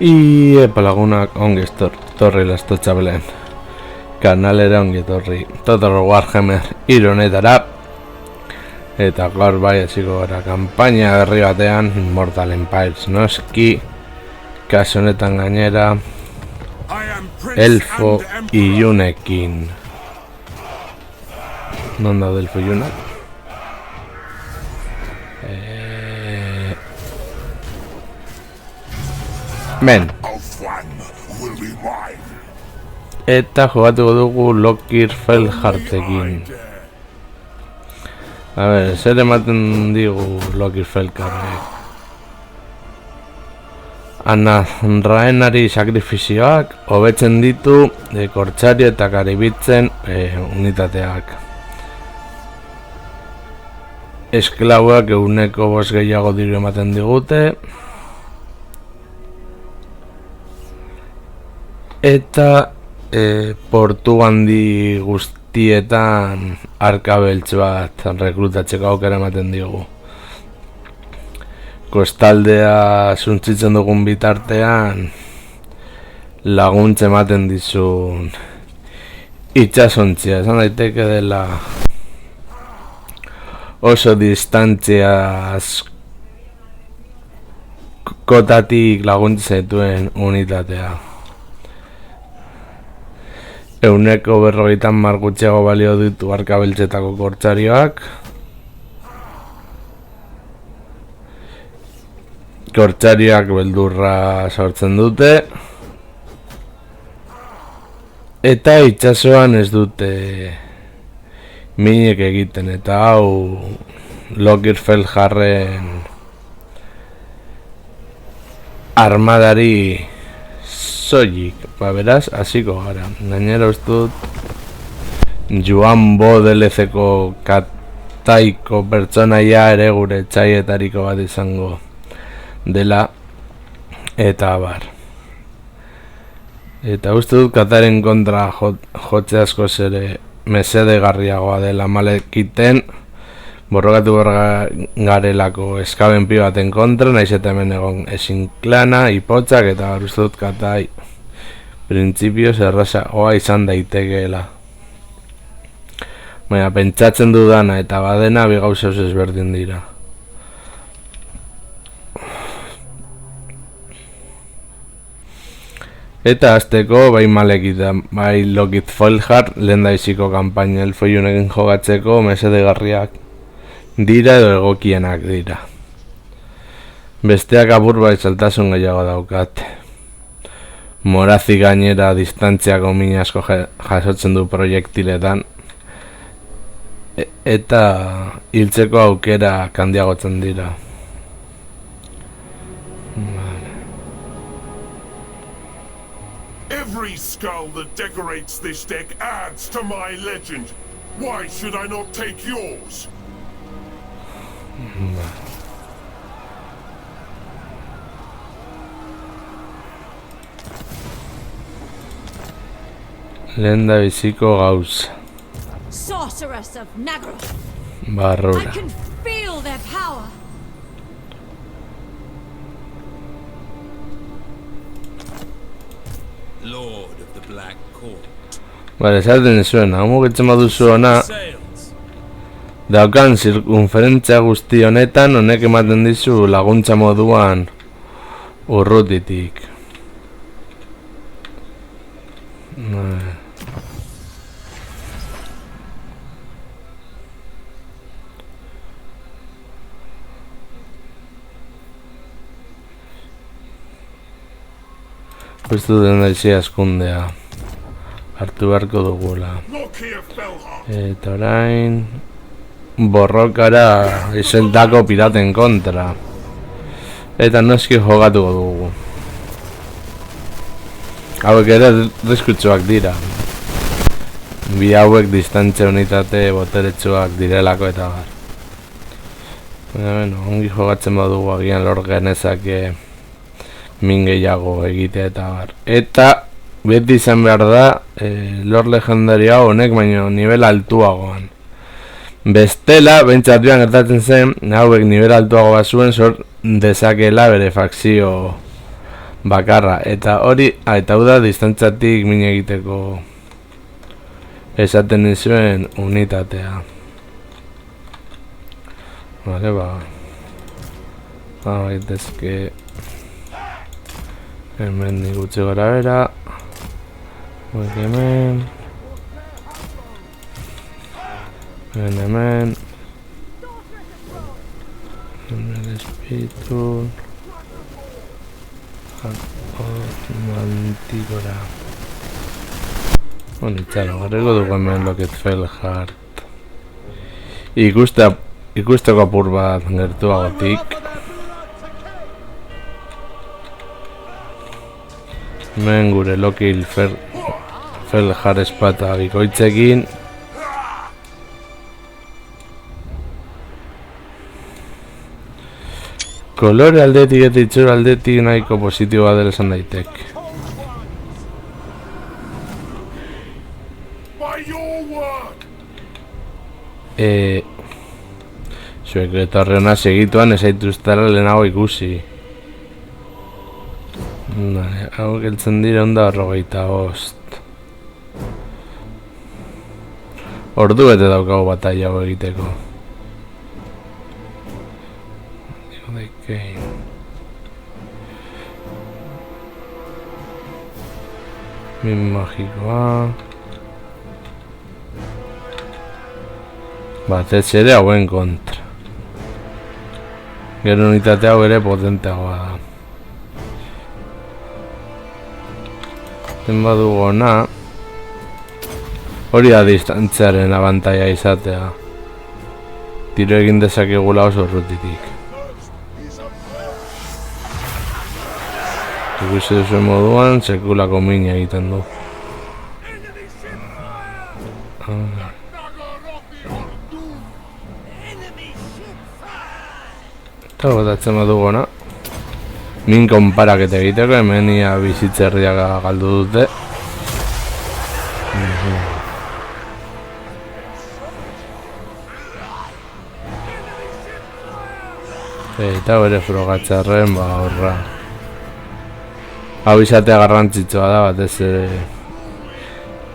Iepa lagunak ongi torri lasto txabelen kanalera ongi torri Total Warhammer ironetara eta gaur bai hasiko gara kanpaina berri batean Mortal Empires noski kasu honetan gainera elfo ilunekin. Non daude elfo ilunak? Ben. Eta jugatuko dugu Lokir Felhartekin. A ber, zer ematen digu Lokir Felhartek? Anarraenari sakrifizioak hobetzen ditu kortsari eta karibitzen unitateak. Esklauak eguneko 5 gehiago diru ematen digute. Eta portu handi guztietan arkabeltz bat rekrutatzeko aukera ematen digu. Kostaldea suntzitzen dugun bitartean laguntza ematen dizun itsasontzia, esan daiteke dela oso distantzia kotatik laguntza zituen unitatea. Euneko 50 gutxiago balio ditu arkabeltzetako kortsarioak. Kortsarioak beldurra sortzen dute. Eta itsasoan ez dute minik egiten, eta hau Lokir Felharren armadari soilik, beraz, hasiko gara. Gainera uste dut Joan Bo DLC-ko kataiko pertsonaia ere gure txaietariko bat izango dela eta abar. Eta uste dut kataren kontra jotze asko ere mesedegarriagoa dela malekiten borrokatu garelako eskabenpi baten kontra, naiz eta hemen egon ezin klana, ipotzak eta uste dut katai printzipioz errazagoa izan daitekeela. Baina pentsatzen dudana eta badena bi gauza oso ezberdin dira. Eta hasteko bai malekita, bai Lokir Felhar lehendaiziko kanpaina elfo ilunekin jogatzeko mesedegarriak dira edo egokienak dira. Besteak apur bai saltasun gehiago daukate. Morazi gainera distantziako min asko jasotzen du proiektiletan eta hiltzeko aukera handiagotzen dira. Every skull that decorates this deck adds to my legend. Why should I not take yours? Lenda biziko gauza. Sorceress of Naggaroth. Barrura. I can feel their power. Lord of the Black Court. Bale, esaten zuena, mugitzen baduzu ona daukan zirkunferentzia guzti honetan honek ematen dizu laguntza moduan urrutitik. Uste den daitzi askundea hartu beharko dugula. Eta orain borrokara izeltako piraten kontra. Eta noski jogatuko dugu. Hauek ere riskutsuak dira. Bi hauek distantzia unitate boteretsuak direlako eta bar. Bueno, ongi jogatzen badugu agian lor genezake min gehiago egitea eta bar. Eta beti izan behar da lor legendaria honek baino nivel altuagoan. Bestela, bentsat joan gertatzen zen, hauek nivel altuago bat zuen sort dezakela bere fakzio bakarra, eta hori, eta hau da distantziatik min egiteko esaten nizuen unitatea. Vale, gaitezke hemen gutxi gara bera, hemen espiritu mantikora itxaro, garriko dugu hemen loket Felheart ikusteko apur bat gertuagotik. Hemen gure Lokil Felheart espata bikoitzekin. Kolore aldetik eta itxura aldetik nahiko positiboa dela esan daitek. Zuek etorri hona segituan ezaituztara lehenago ikusi. Hau geltzen dira onda 45. Ordu bete daukagu bataila hau egiteko. Min magikoa batez ere hauen kontra. Gero unitate hau ere potenteagoa da. Zen badugu ona hori da distantziaren abantaia izatea. Tiro egin dezakegula oso urrutitik. Ikusi duzuen moduan, sekulako mina egiten du. Eta botatzen badugu ona. Min konparaketa egiteko, hemen ia bizitzerriak galdu dute. Eta bere frogatxarren, horra. Hau izatea garrantzitsua da, batez ere.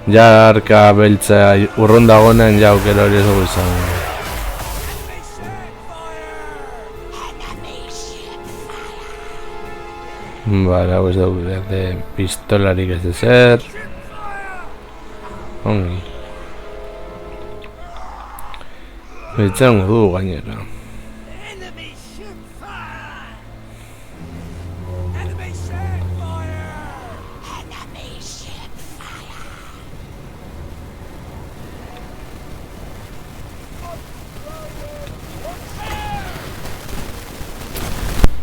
Ja arka beltza urrun dagoenen ja aukera hori ez dugu izan. Bale, hau ez dugu pistolarik ez ezer. Ongi. Bitzen dugu gainera.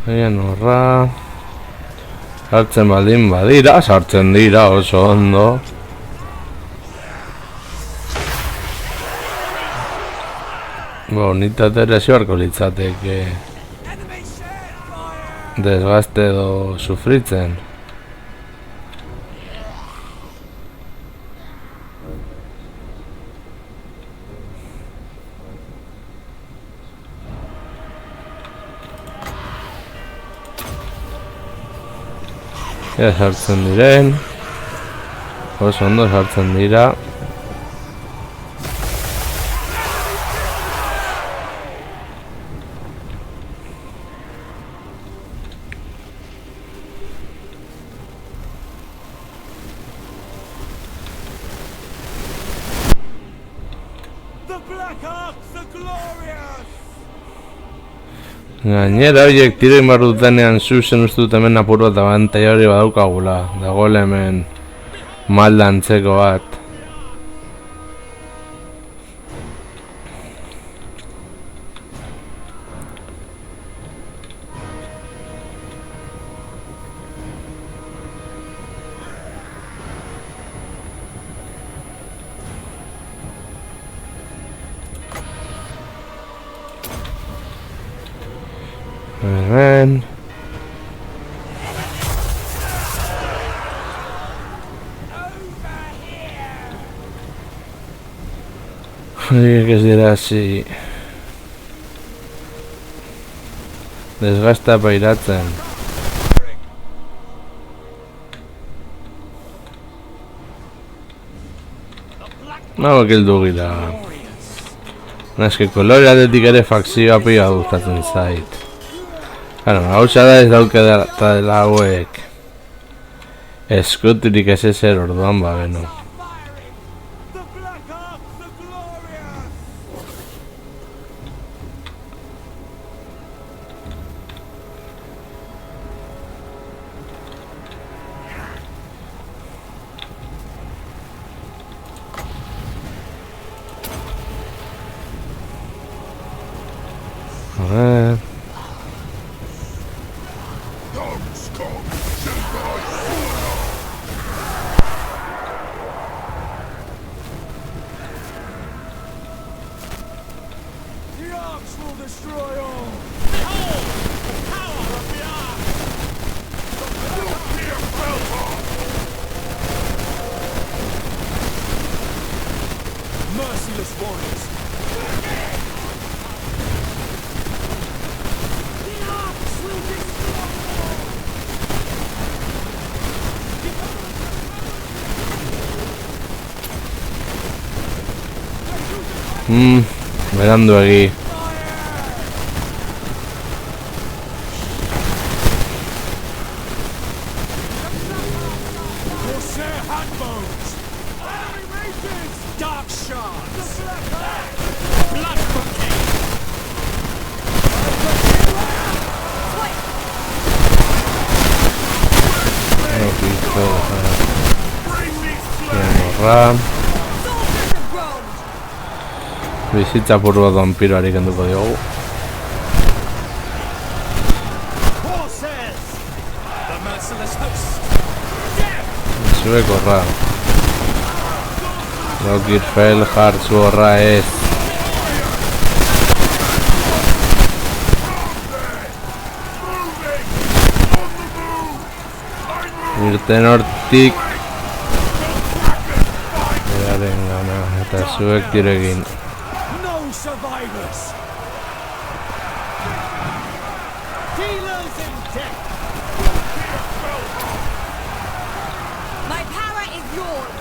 Agian horra sartzen baldin badira, sartzen dira oso ondo. Unitate ere ziorko litzateke desgaste edo sufritzen. Ja sartzen diren, oso ondo sartzen dira. Gainera horiek tiro egin behar dutenean zuzen uste dut hemen apur bat abantaia hori badaukagula. Dagoela hemen malda antzeko bat. Hemen horiek ez dira hasi desgasta pairatzen. Hauek heldu gira. Neske kolore aldetik ere fakzioa pila gustatzen zait. Claro, hauza da ez dauketa dela hauek eskuturik ez ezer orduan ba beno. A ver... Beranduegi. Bizitza purua vampiroari kenduko diogu. Zuek horra. Lokirfel jartzu horra ez. Irten hortik. Earen gana eta zuek diregin. Survivors! Dealers in death! My power is yours.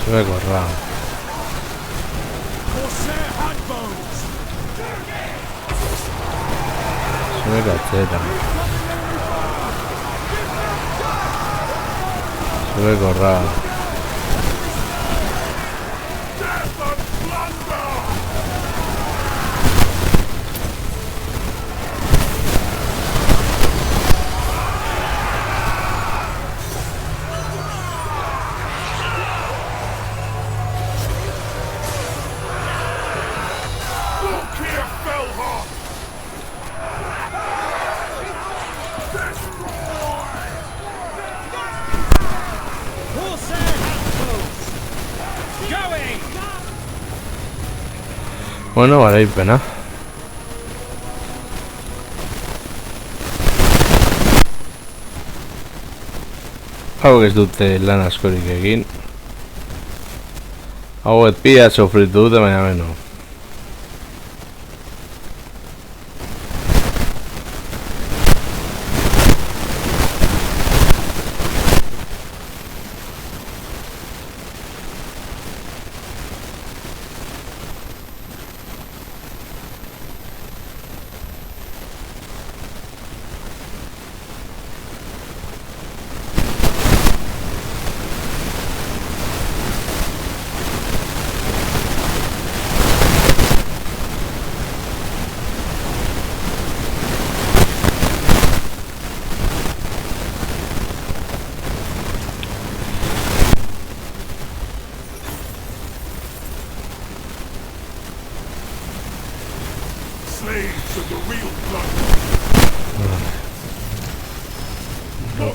Zuek horra. Corsair handbones! Zuek atzera. Zuek horra. Bueno, garaipena. Hauek ez dute lan askorik egin. Hauek pila sofritu dute, baina beno.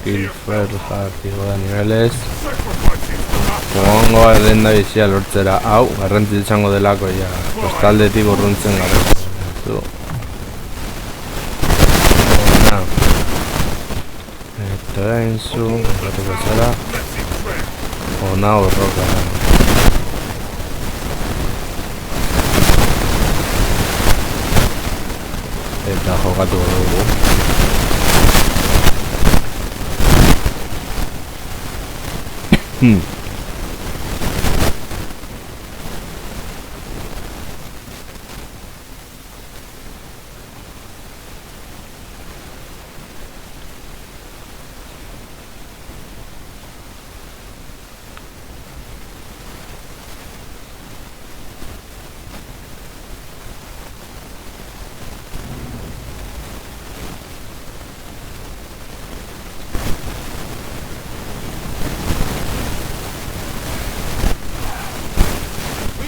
Kilfer jartiko da nivelez. Egongo denda bizia lortzera. Hau, garrantzi izango delako ja. Kostaldetik urruntzen gara. Eta egin zu, gatuko zara. Ona horroka. Eta jokatu dugu. We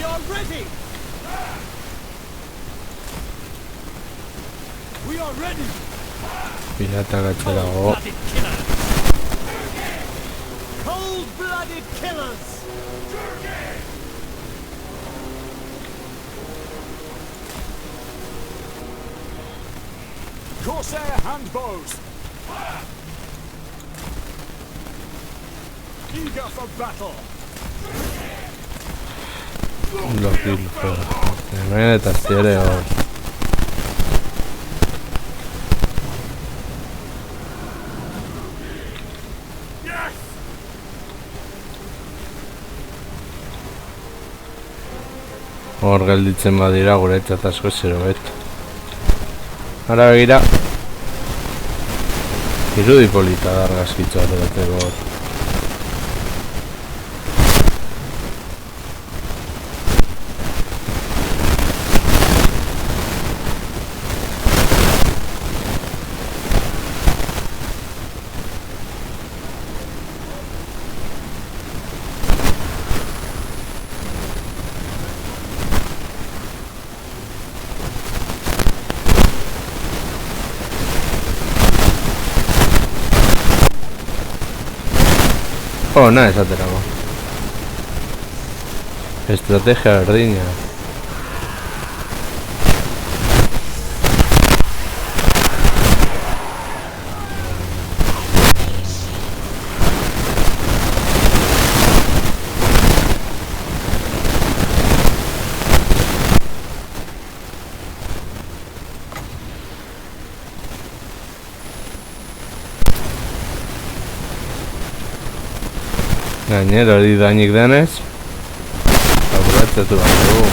are ready! We are ready! Piratak atzerago. Cold-blooded killers! Cold-blooded killers! Corsair handbows! Eager for battle! Los kills. Hemen eta ziere hor. Hor gelditzen badira guretzat asko zero bet. Ara begira. Irudi polita da argazkitzu ateratzeko hor. Oh, nada, esaterako. Estrategia berdina. Gainera hori dainik denez aurretzatu bat dugu.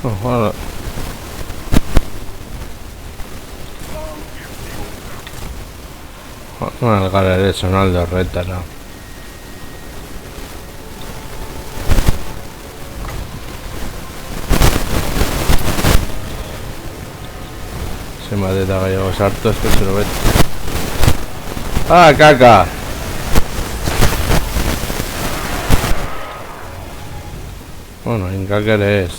Oh, voilà. Bueno, gara ere zonalde horretara. Zenbat eta gehiago sartu ezko zero beti. Ah, kaka! Bueno, inkak ere ez.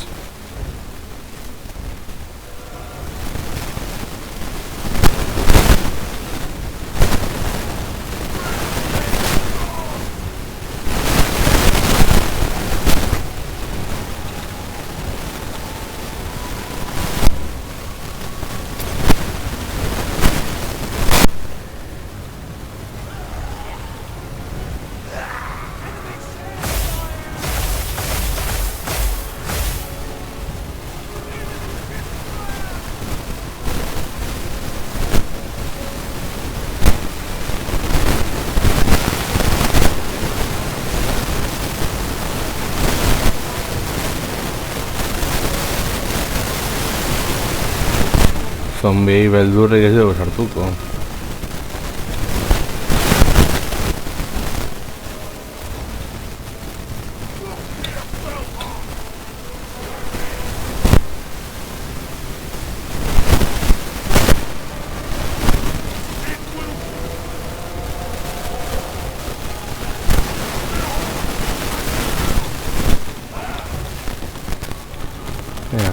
Zombiei beldurrik ez dugu sartuko.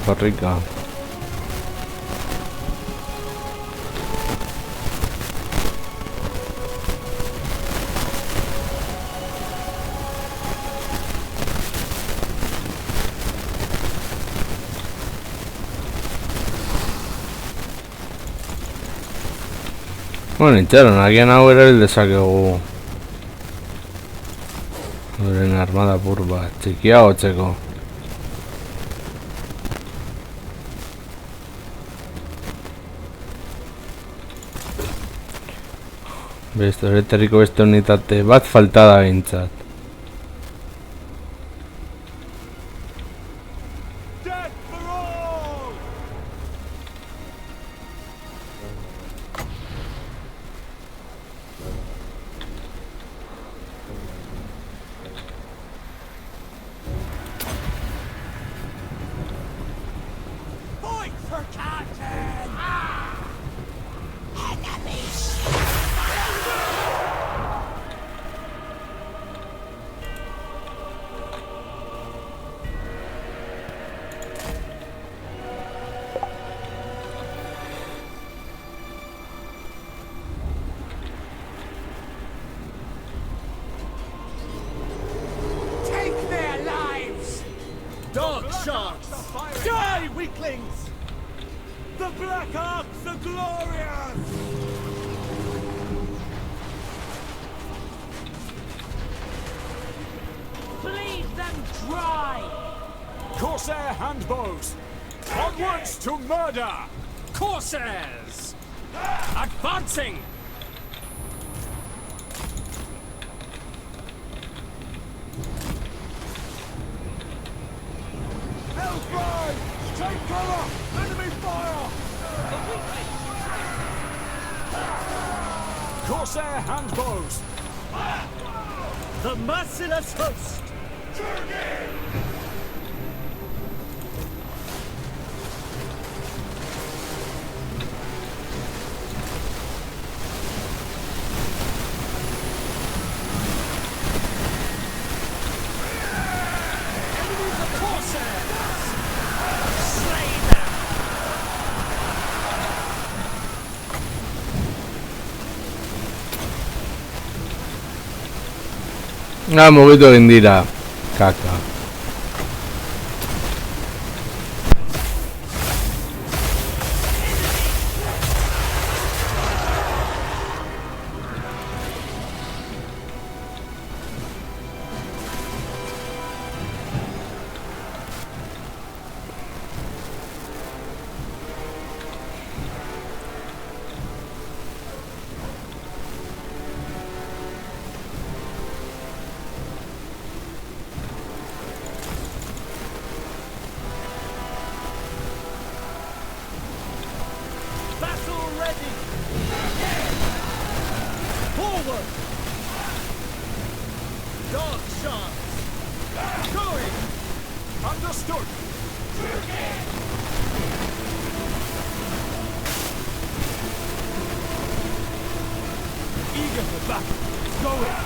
Korrika. Bueno, itxaron, agian hau erabil dezakegu euren armada pur bat, txikiagotzeko. Beste horretariko beste unitate bat falta da behintzat. Death for all! Fight for Captain! Take their lives! Dog sharks! Die, weaklings! The Black Arks are glorious! Bleed them dry! Corsair handbows! Onwards to murder! Corsairs! Advancing! Hellfire! Take cover! Enemy fire! Corsair handbows! The merciless host! Enemies of Corsairs! Slay them! Mugitu egin dira. Kaka. Battle ready! Forward! Dog sharks! Going! Understood! Eager for battle! Going!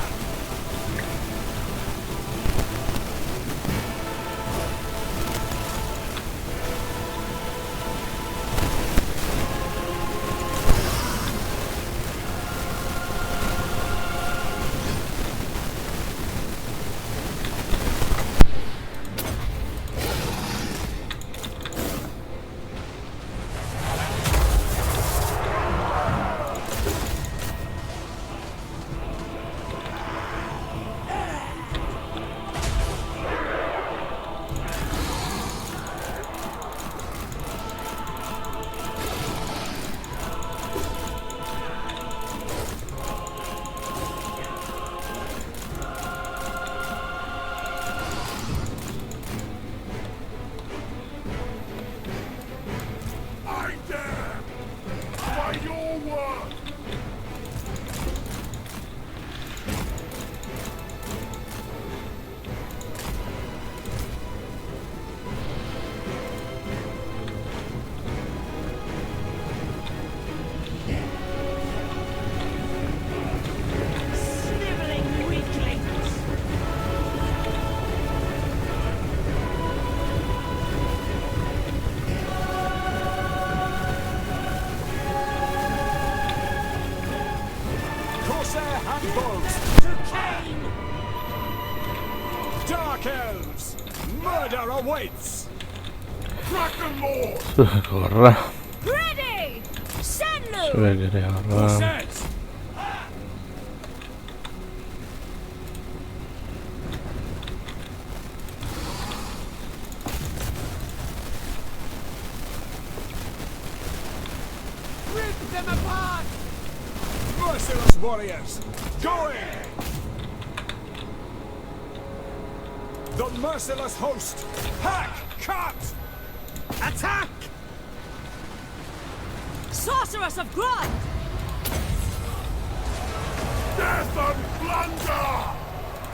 Dark elves! Murder awaits! Dragonlord! Zure gorra. Ready! Senlu! Zuek ere gorra. Corsairs! Rip them apart! Merciless warriors! Going! The merciless host! Hack! Cut! Attack! Sorceress of Grod! Death and plunder!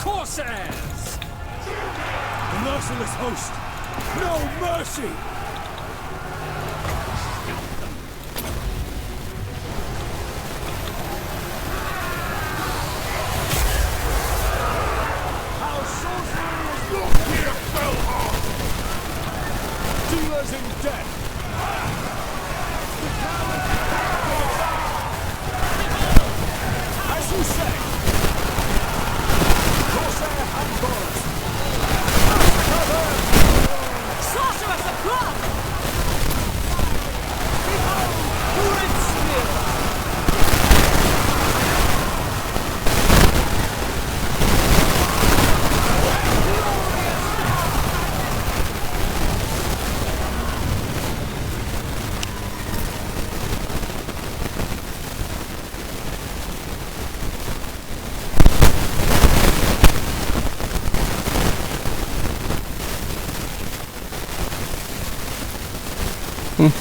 Corsairs! The merciless host! No mercy! How sorcery is Look here, Belhart! dealers in death! As you say! Corsair handballs! Cover! Sorceress of Grod! Red spear!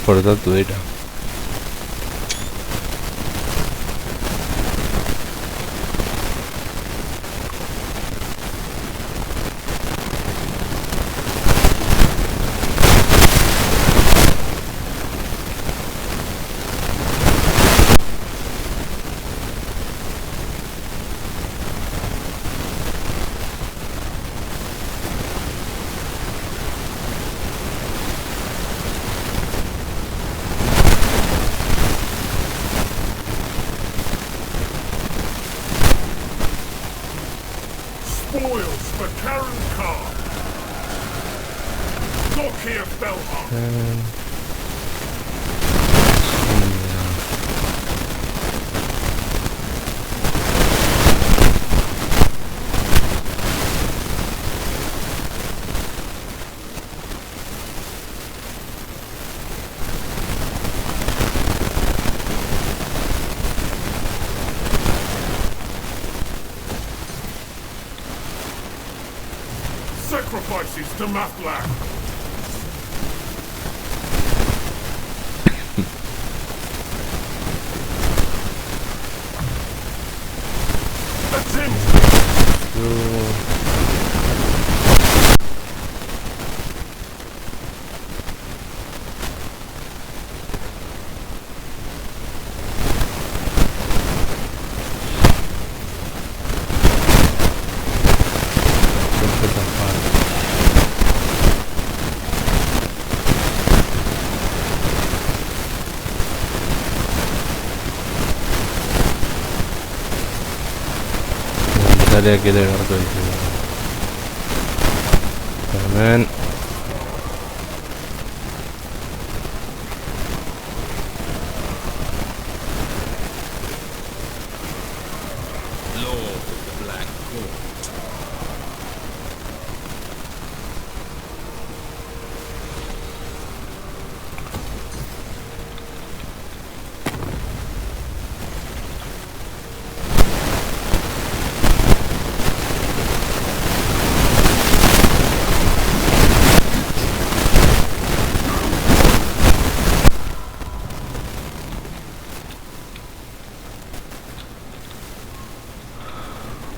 Portatu dira. Spoils for Karen Carr! Look here, Belhart! Sacrifices to Mathlak! Attempt! Tarea quiere garto encima. Hemen. Lord of the Black Court.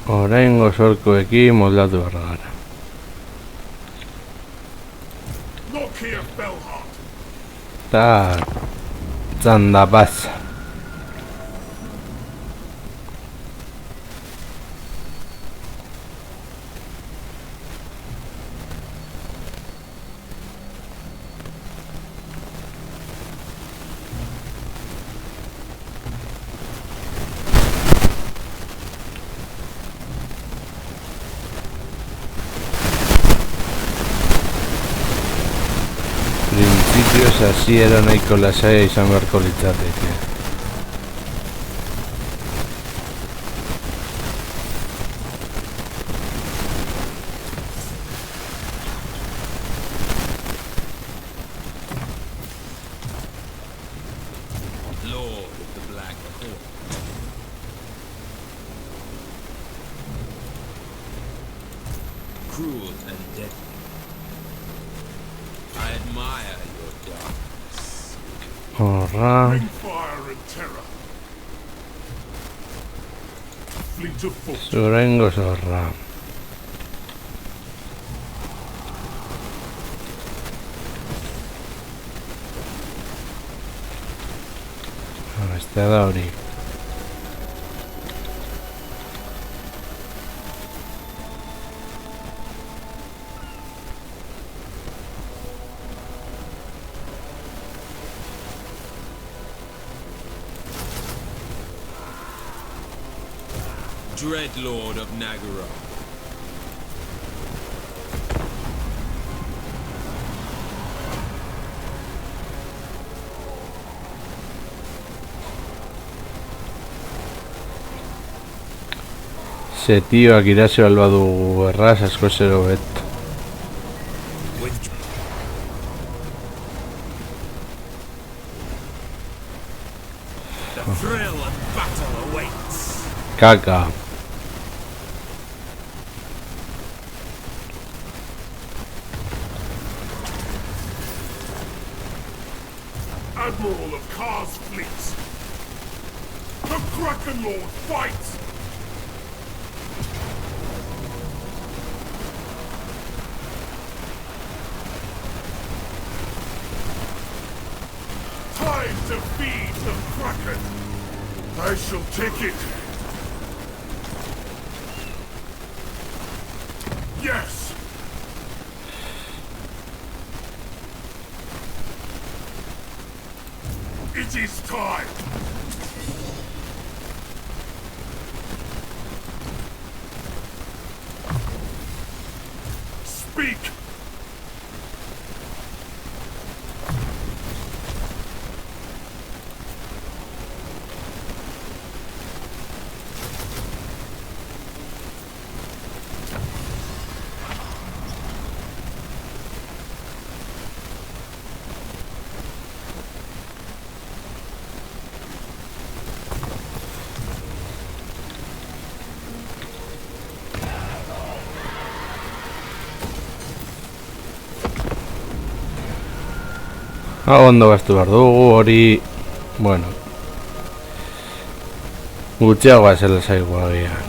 Oraingo sorkoekin moldatu behar gara. Look here, Belhart! Eta... Txanda pasa. Printzipioz hasiera nahiko lasaia izan beharko litzateke. Lord of the Black Court. Cruel and deadly. I admire your darkness. Horra. Bring fire and terror. Fleet of foot. Zurengo zorra. Bestea da hori. Dread Lord of Nagara. Setioak irasi balbadugu erraz asko zero bet. With the thrill of battle awaits. Kaka. Admiral of Kar's fleet. The Kraken Lord fights! Time to feed the Kraken! I shall take it! Yes! It is time! Speak! Ondo gastu behar dugu hori... Bueno. Gutxiagoa zela zaigu agian.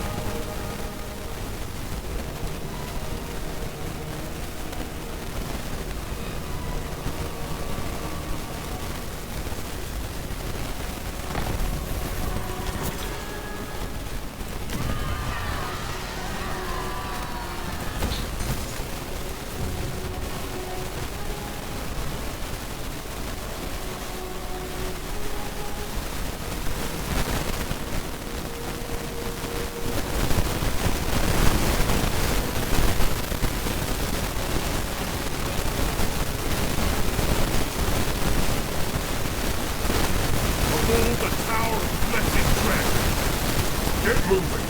Hold the Tower of Blessed Dread! Get moving!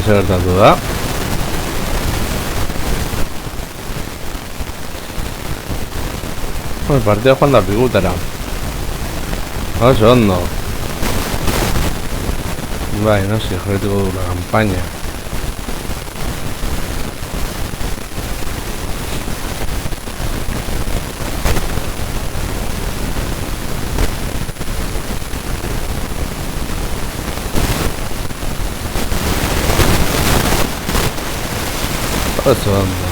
Zer gertatu da. Partida joan da pigutara. Oso ondo. Bai, no sé, jarretuko du la campaña. Pasando.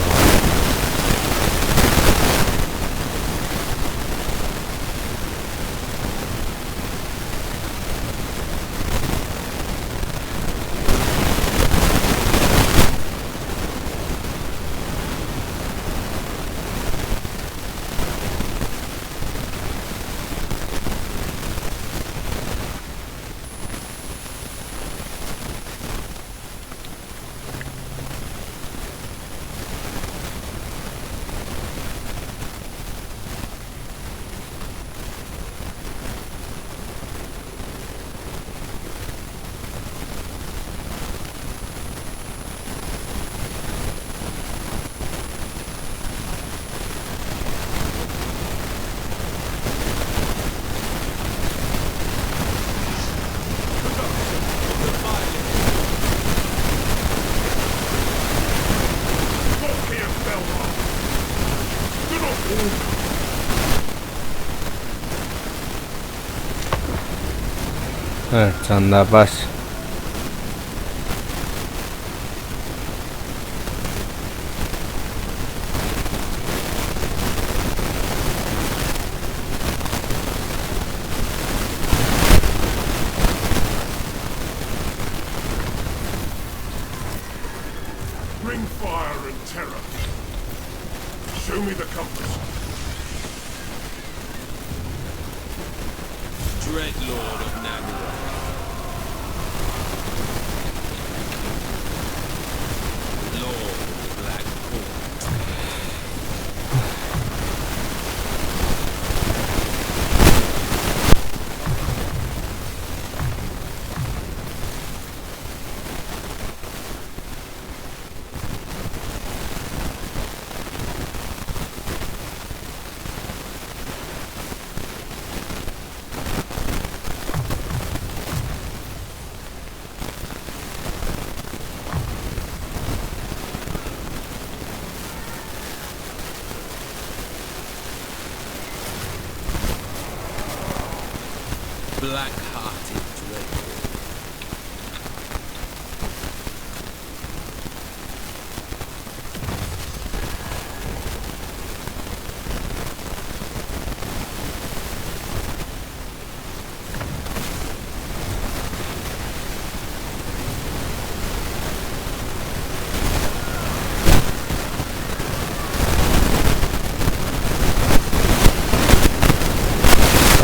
Look here, Belmont. Do not Chandapas. bring fire and terror. Show me the compass. Dread Lord of Nagara. Lord of the Black Court. Black-hearted Dread.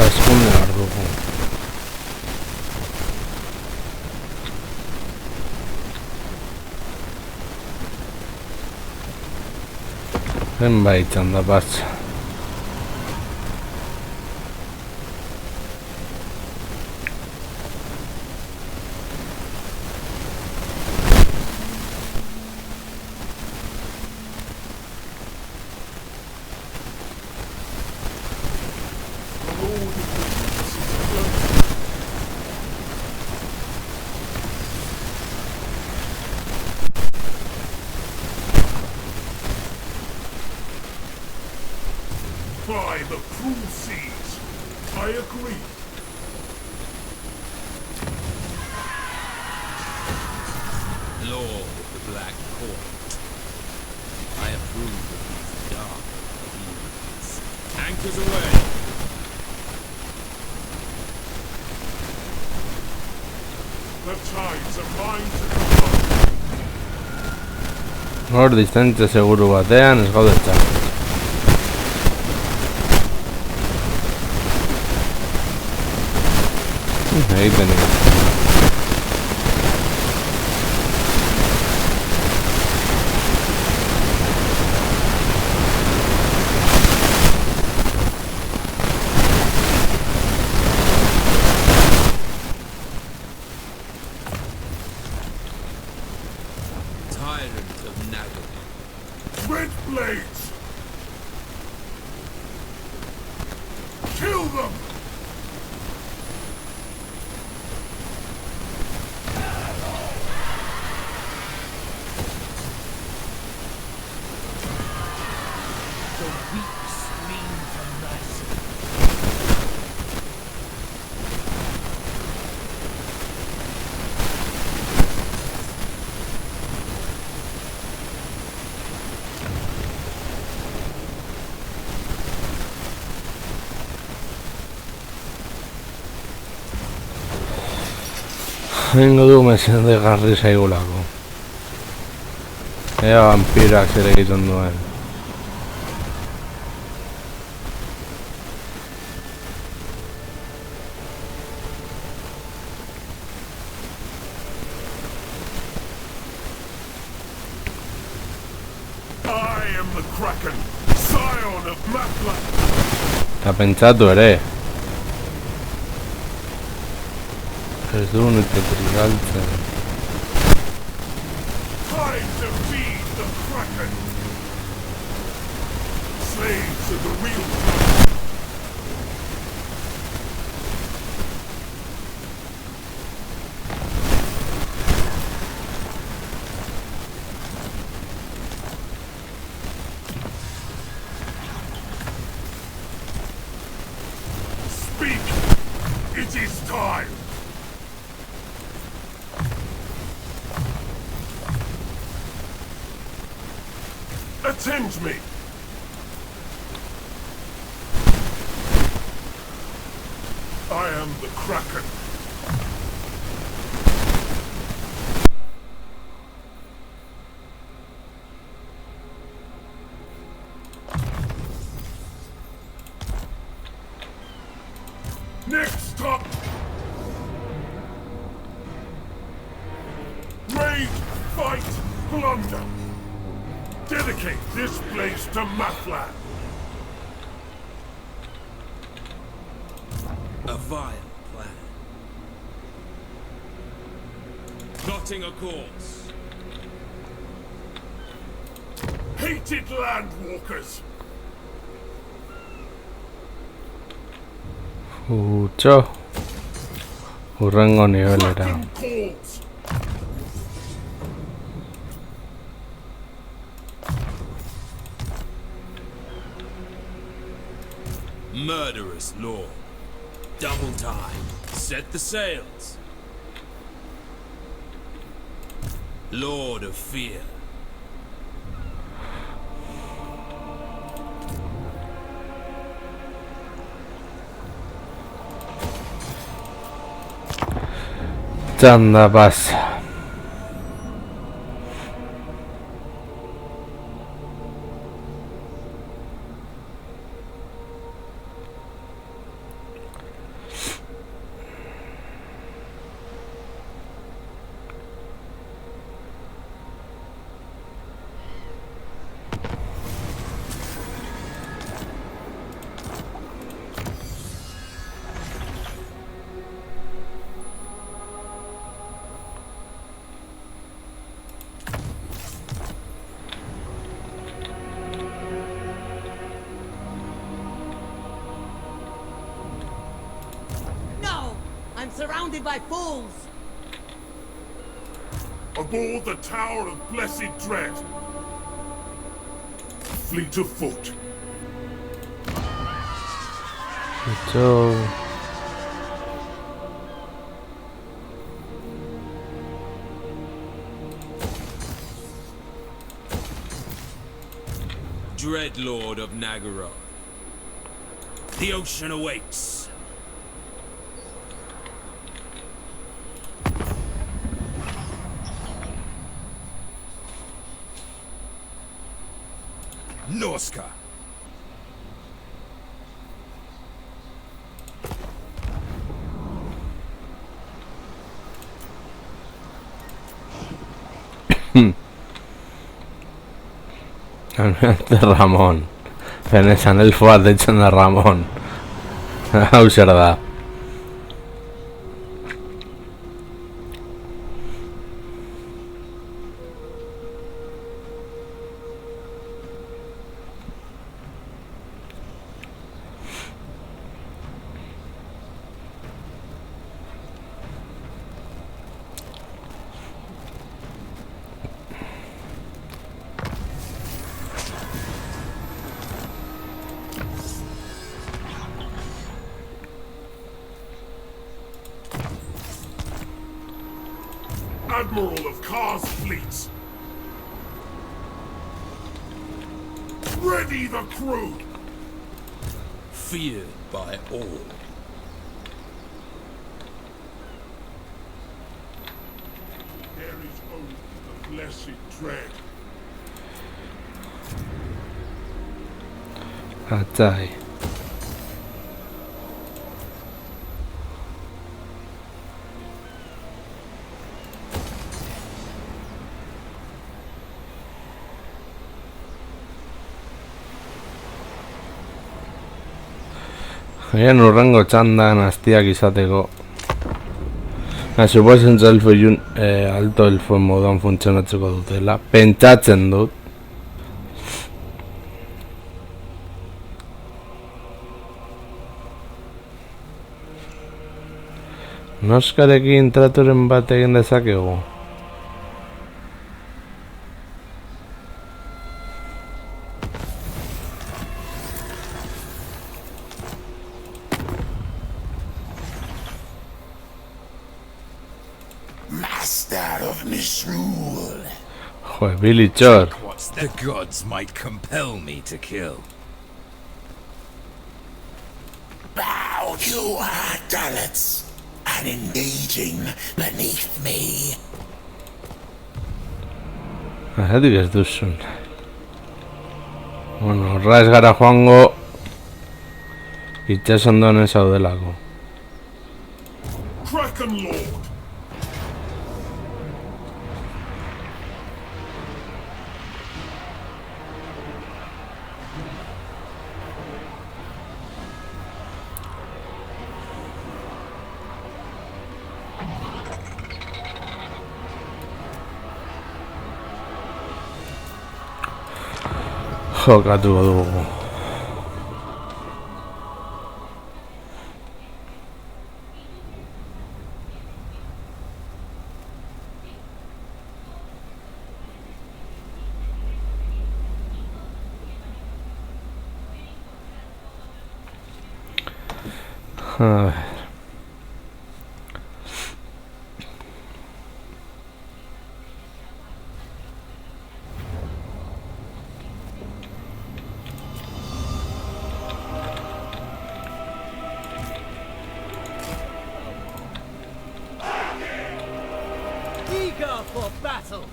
Askunde behar dugu. Zenbait txandapatz. By the cruel seas. I agree. Lord of the Black Court. I approve of these dark deeds. Anchors away! The tides are mine to command. Hor distantzia seguru batean ez gaude txartu. Egiten dira. Tyrant of Nagara. Red blades! Kill them! The weak scream for mercy. Egingo du mesede garri zaigulako. Ea vampiroak zer egiten duen. I am the Kraken, scion of Mapla. Eta pentsatu ere. Ez du nutetik galtzen. Time to feed the Kraken. Slaves of the real Kraken. Speak! It is time! Attend me! I am the Kraken. Next stop! Raid, fight, plunder! Dedicate this place to Maflan! A vile plan. Plotting a course. Hated landwalkers! Utxo. Hurrengo nivelera. Kraken calls! Murderous lord. Double time. Set the sails. Lord of fear. Txanda pasa. No! I'm surrounded by fools! Aboard the Tower of Blessed Dread! Fleet of foot! Utxo. Dread Lord of Nagara. The ocean awaits. Norska. Almirante Ramon. Benetan elfoa deitzen da Ramon. Hau zer da. Admiral of Kar's fleets! Ready the crew! Feared by all. blessed tread. Atzai. Agian urrengo txandan hastiak izateko. Suposen elfo ilun alto elfoen moduan funtzionatzeko dutela. Pentsatzen dut. Noskarekin traturen bat egin dezakegu. Master of misrule. Joder, Billy Chor. The gods might compel me to kill. Bow you are dullets, and engaging beneath me. Ahetik ez duzun. Bueno, horra ez gara joango itxasondoan zaudelako. Kraken Lord. Jokatuko dugu. A ver. Eager for battle.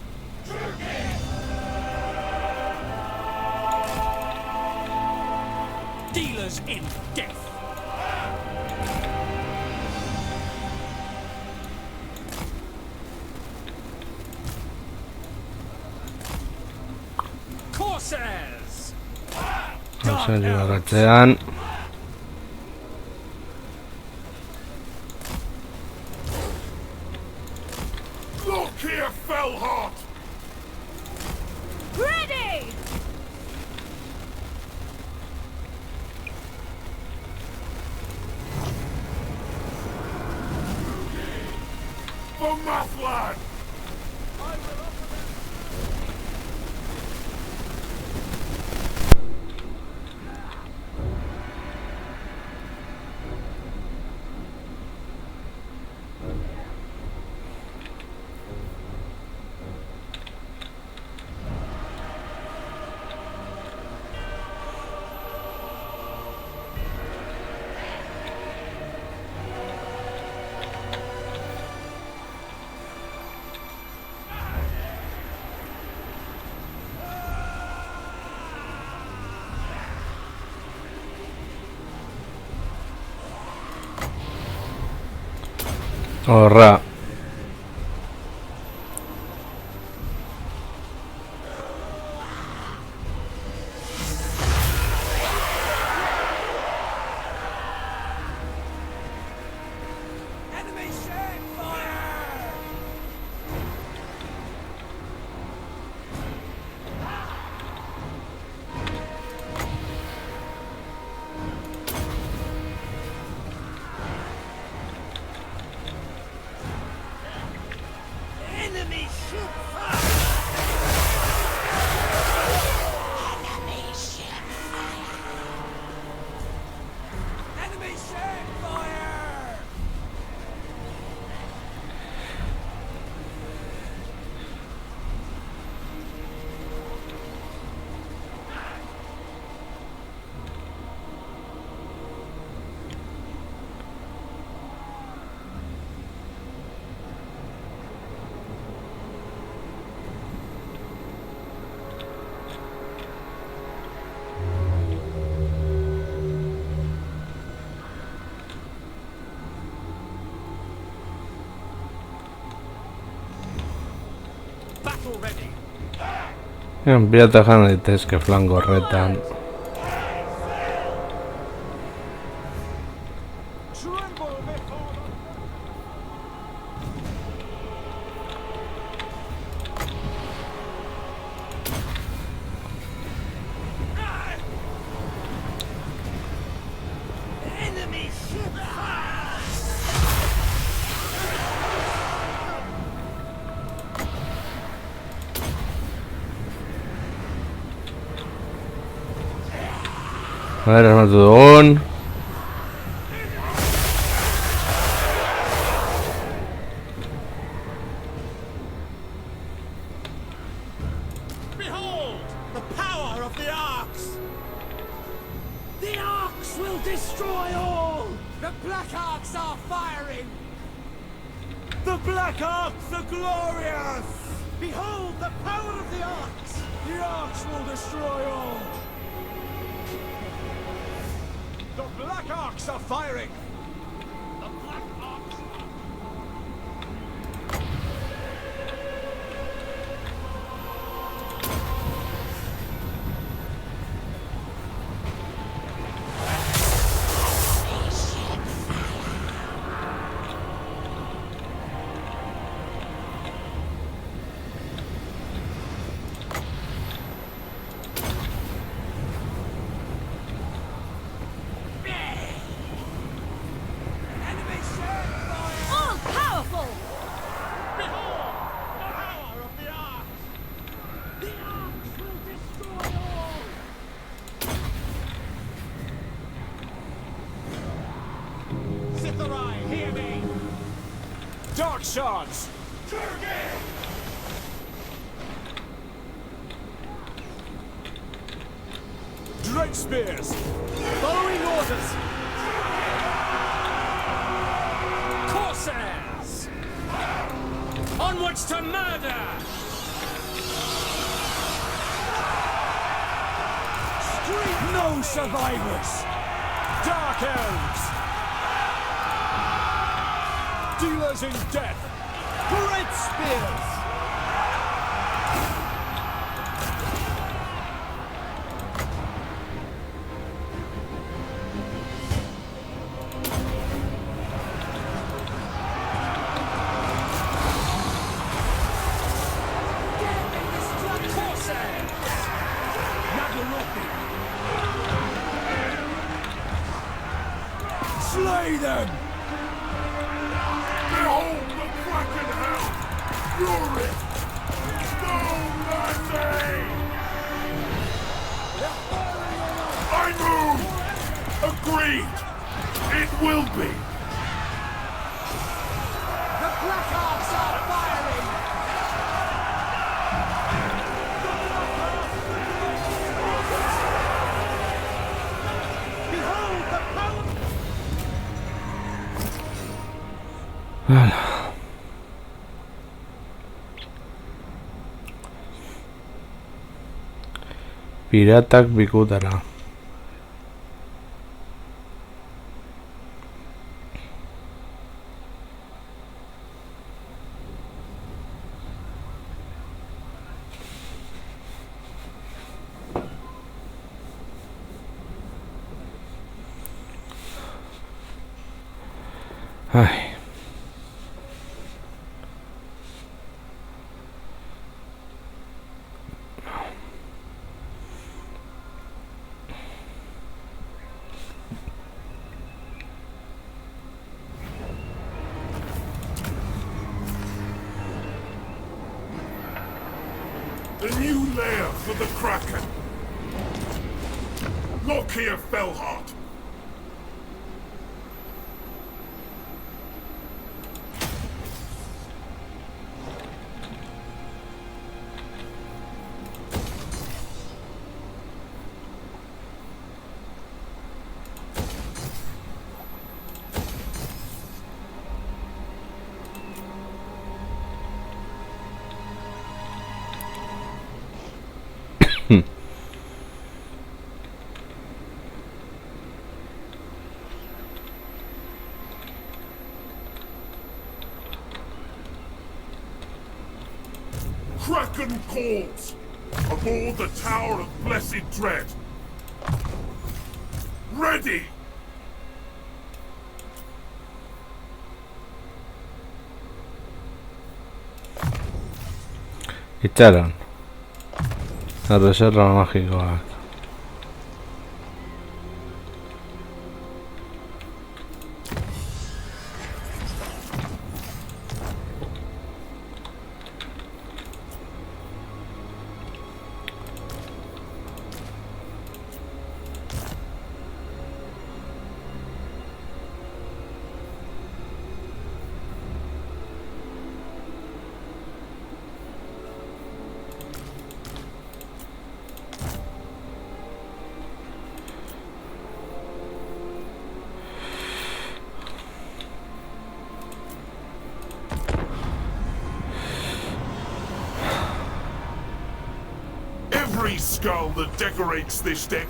Dealers in death. Corsairs. Osario agatzean. Look here, Fellheart. Ready! For Mathlan. Horra. Enemy ship fire! battle ready. Enbiata jan daitezke flango horretan. Tremble before the Enemy ship! A ver, armatu dugun. Behold the power of the Arks! The Arks will destroy all! The Black Arks are firing! The Black Arks are glorious! Behold the power of the Arks! The Arks will destroy all! The Black Arks are firing! The Black Arks All powerful! Behold the power of the Arks! The Arks will destroy all! Sithari, hear me! Dark Shards! Dread Spears! Following orders! Corsairs! Onwards to murder! No survivors! Dark Elves! Dealers in death! Great Spears! Corsairs! Nagaroki! Slay them! Behold the Kraken Hound! Fury! No mercy! I move! Agreed! It will be! The Black Arks are firing! Behold the power... Piratak bikutara. Ai. The new lair for the Kraken! Look here, Fellheart! Kraken calls! Aboard the Tower of Blessed Dread! Ready! Itxaron. Erreserba magikoak. Every skull that decorates this deck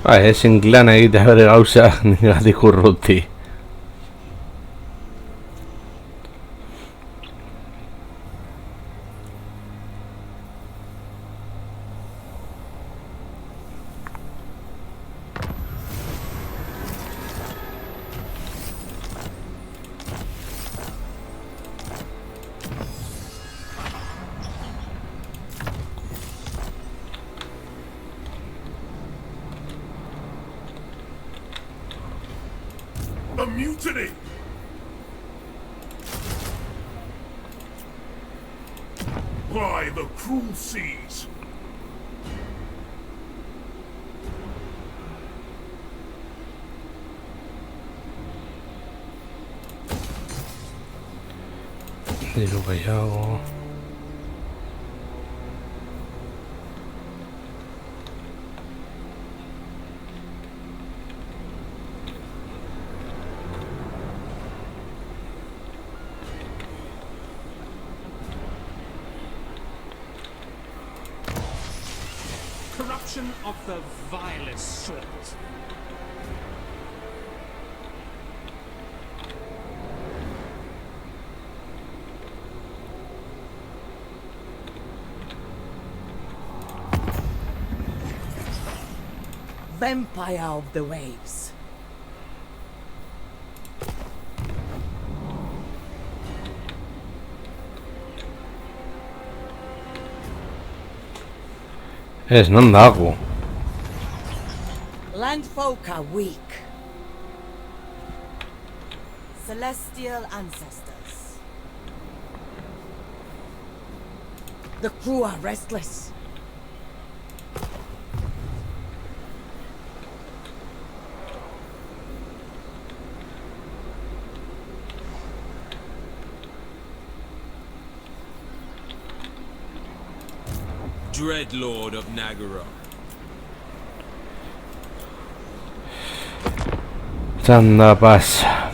Ezin lan egitea bere gauza nigatik urruti. A mutiny! By the cruel seas! Diru gehiago. Corruption of the vilest sort. Vampire of the waves. Ez, non dago? Landfolk are weak. Celestial ancestors. The crew are restless. Dreadlord of Nagara. Txanda pasa.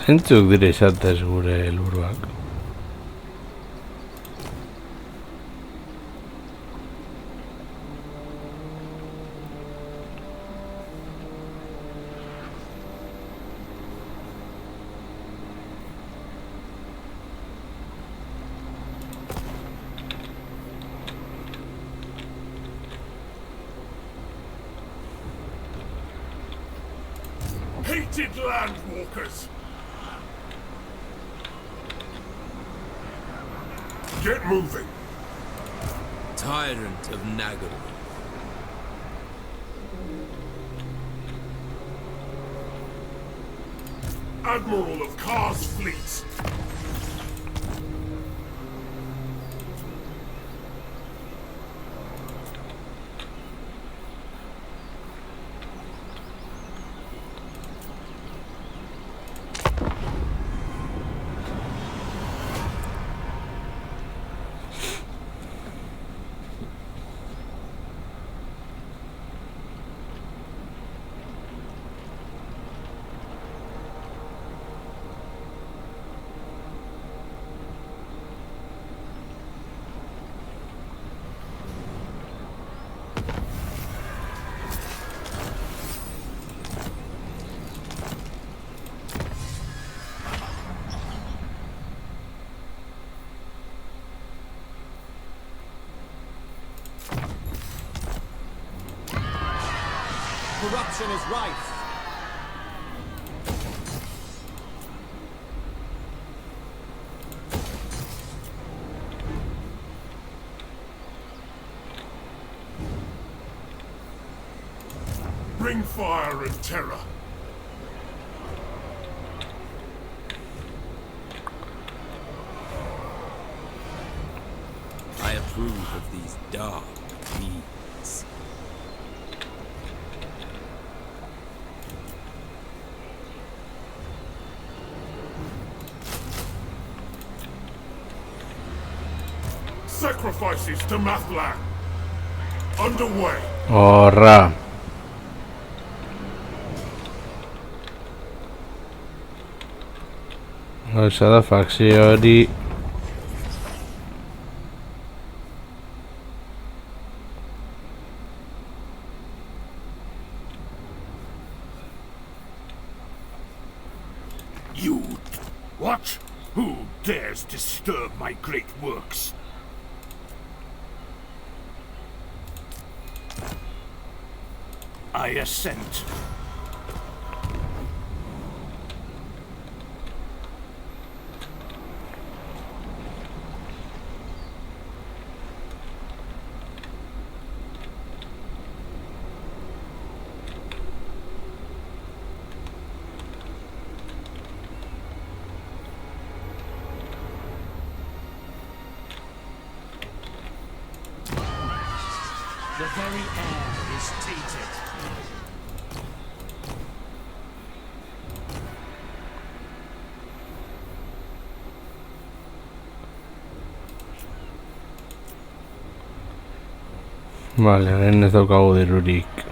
Zentzuk dire izatez gure helburuak. Hated landwalkers! Get moving! Tyrant of Nagara. Admiral of Kar's fleets! Corruption is rife. Bring fire and terror. I approve of these dark deeds. Sacrifices to Mathlan. Underway. Horra. Gauza da fakzio hori. You... What? Who dares disturb my great works? I assent. The very air is tainted. Vale, orain ez daukagu dirurik.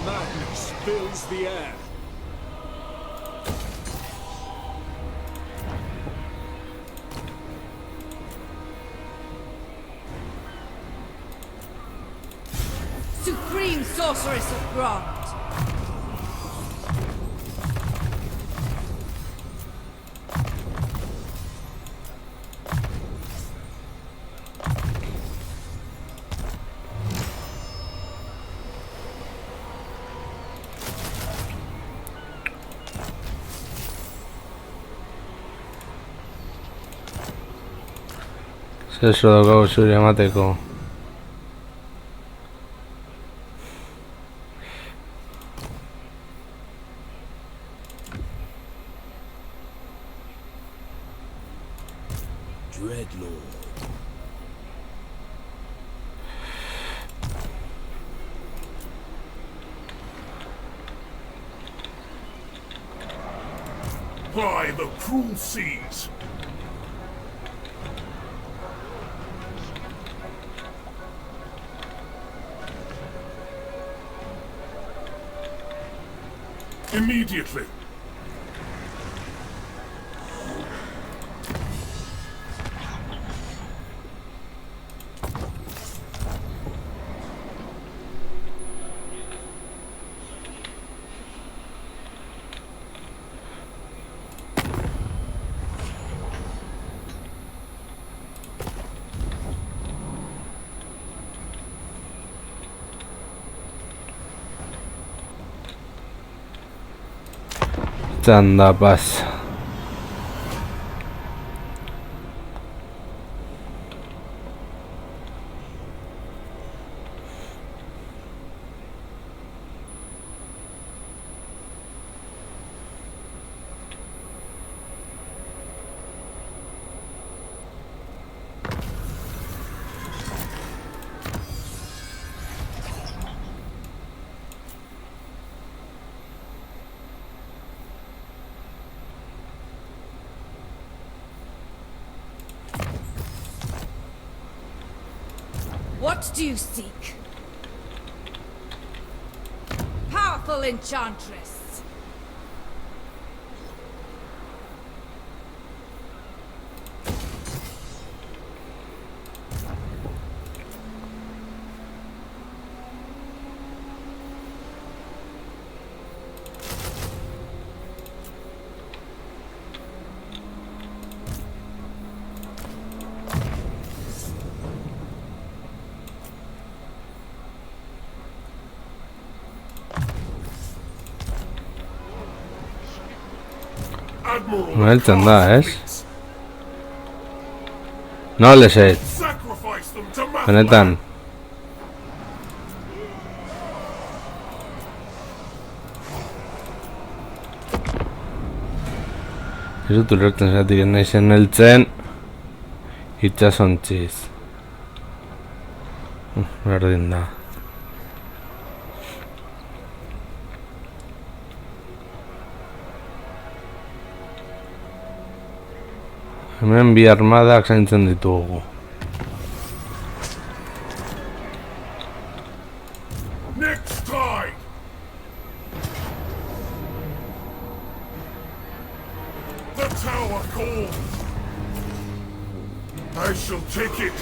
Madness fills the air. Supreme Sorceress of Grant. Zeso daukagu zuri emateko. Dreadlord. By the cruel seas. Immediately. Txanda pasa. What do you seek? powerful enchantress. Admiral No heltzen da, ez? fleets. No les ez. Sacrifice them to Mathlan. Benetan. Ez dut ulertzen zatik naizen heltzen itxasontziz. Berdin da. Hemen bi armadak zaintzen ditugu. Next time. The tower calls. I shall take it.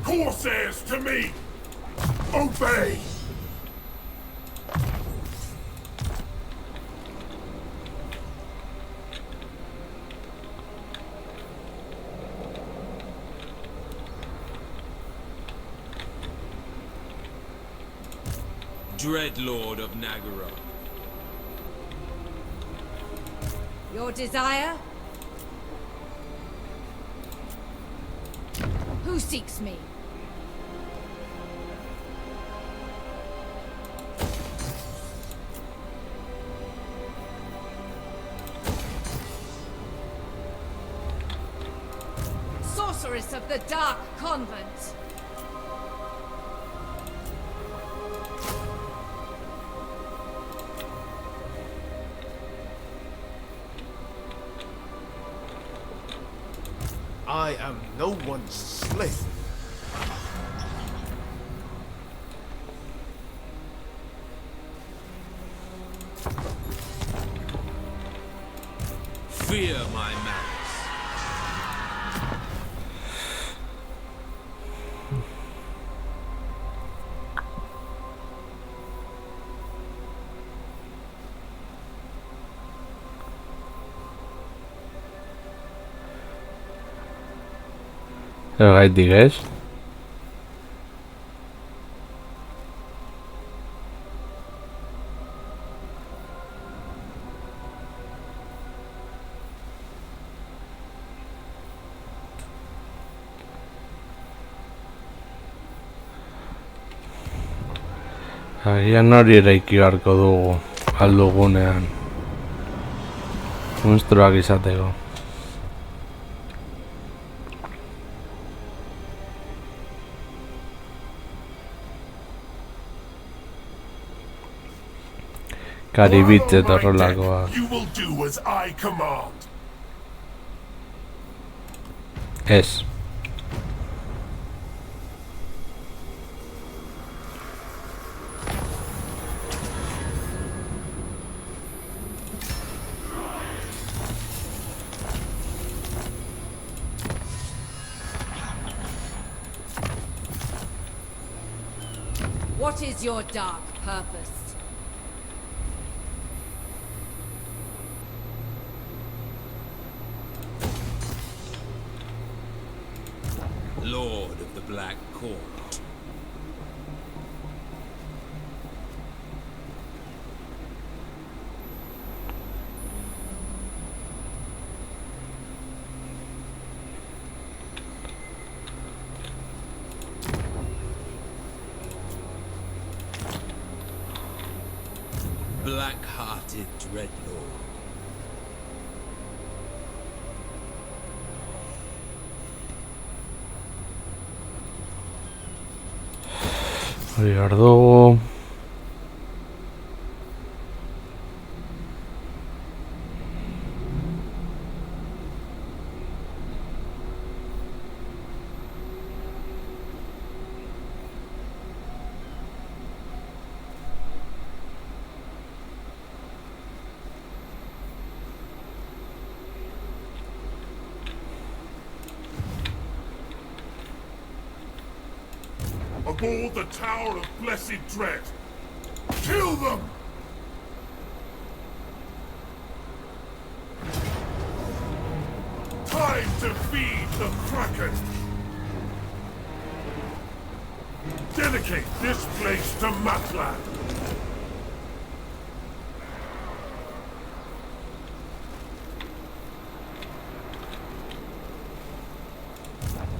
Corsairs to me! Obey! Dreadlord of Nagara. Your desire? Who seeks me? Sorceress of the Dark Convent. I am no one's slave. Fear my malice. Zergaitik ez? Agian hori eraiki beharko dugu aldugunean monstruak izateko. Karibitze eta horrelakoa. You will do as I command. Ez. What is your dark purpose? Lord of the Black Court. Black-hearted Dreadlord. Hori behar dugu. aboard the Tower of Blessed Dread. Kill them! Time to feed the Kraken! Dedicate this place to Matlan!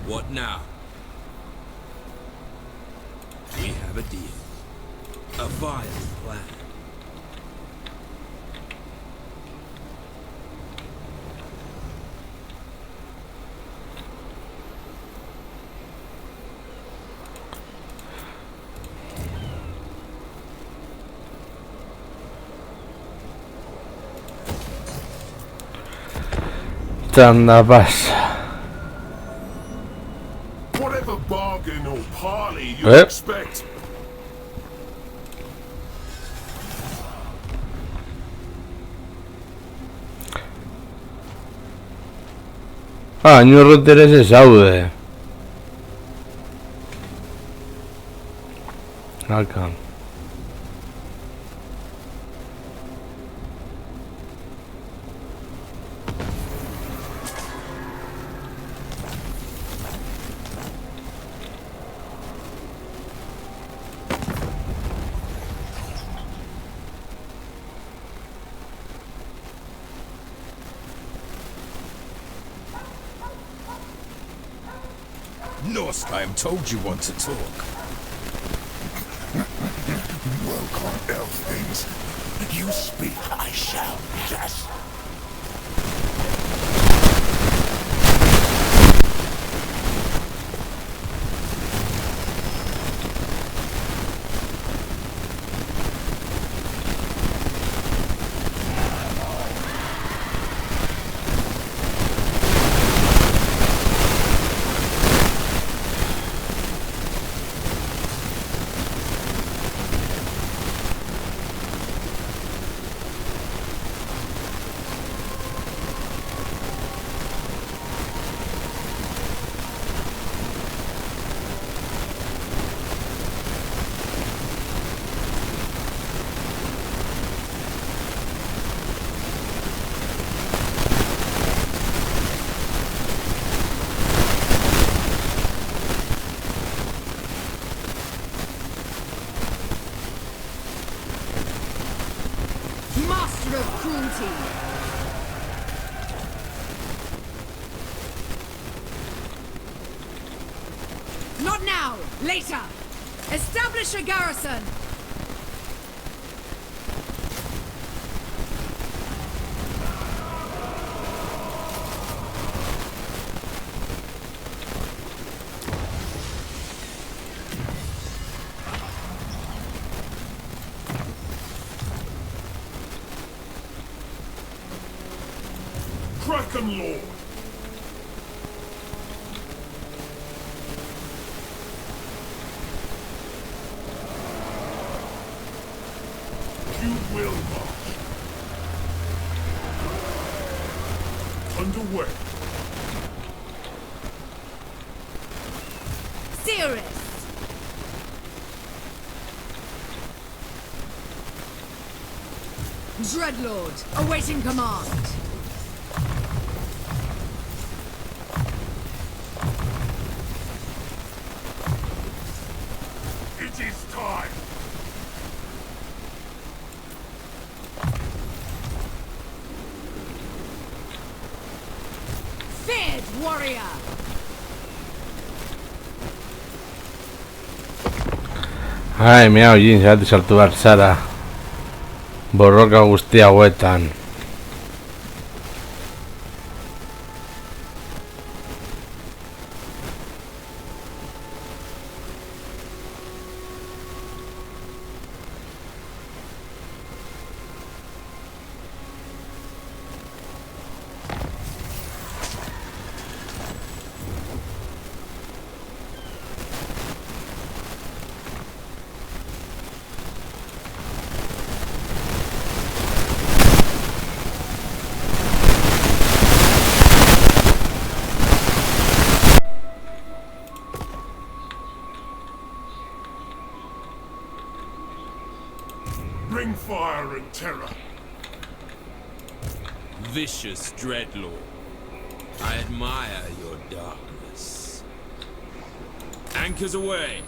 What now? We have a deal. A violent plan. Anda pasa. Whatever bargain or parley you Eh? expect. Inork interese zaude. Haka. Norsk, I am told you want to talk. Welcome, Elflings. You speak, I shall, yes. Master of cruelty. Not now. Later. Establish a garrison. Kraken Lord. You will march. Underway. Sirius. Dreadlord, awaiting command. It is time. Feared warrior. Ai, mea, oin, zeratu sartu behar zara. Borroka guzti hauetan. Bring fire and terror. Vicious Dreadlord, I admire your darkness. Anchors away.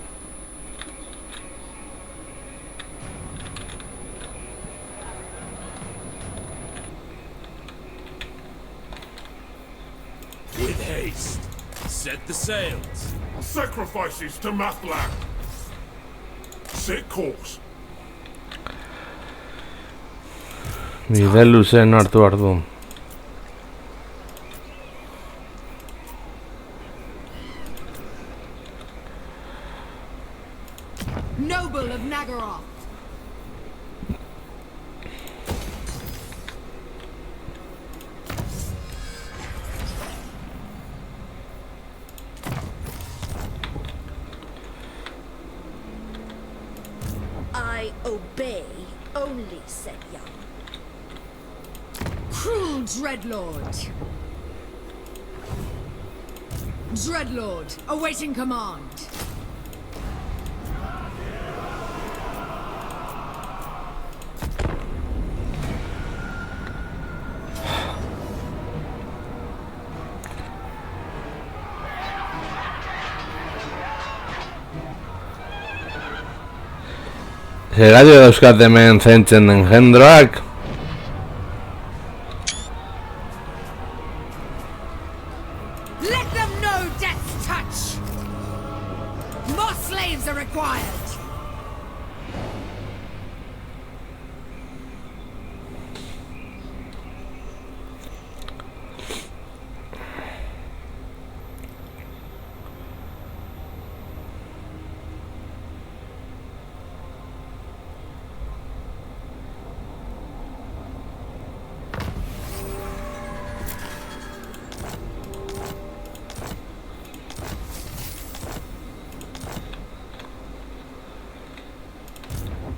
With haste, set the sails. Sacrifices to Mathlan. Set course. Bide luzeen hartu behar du. Noble of Nagaroth. I obey only, said Young. Cruel Dreadlord. Dreadlord, awaiting command. Zergatik dauzkat hemen zaintzen den jendroak? Let them know death's touch! More slaves are required!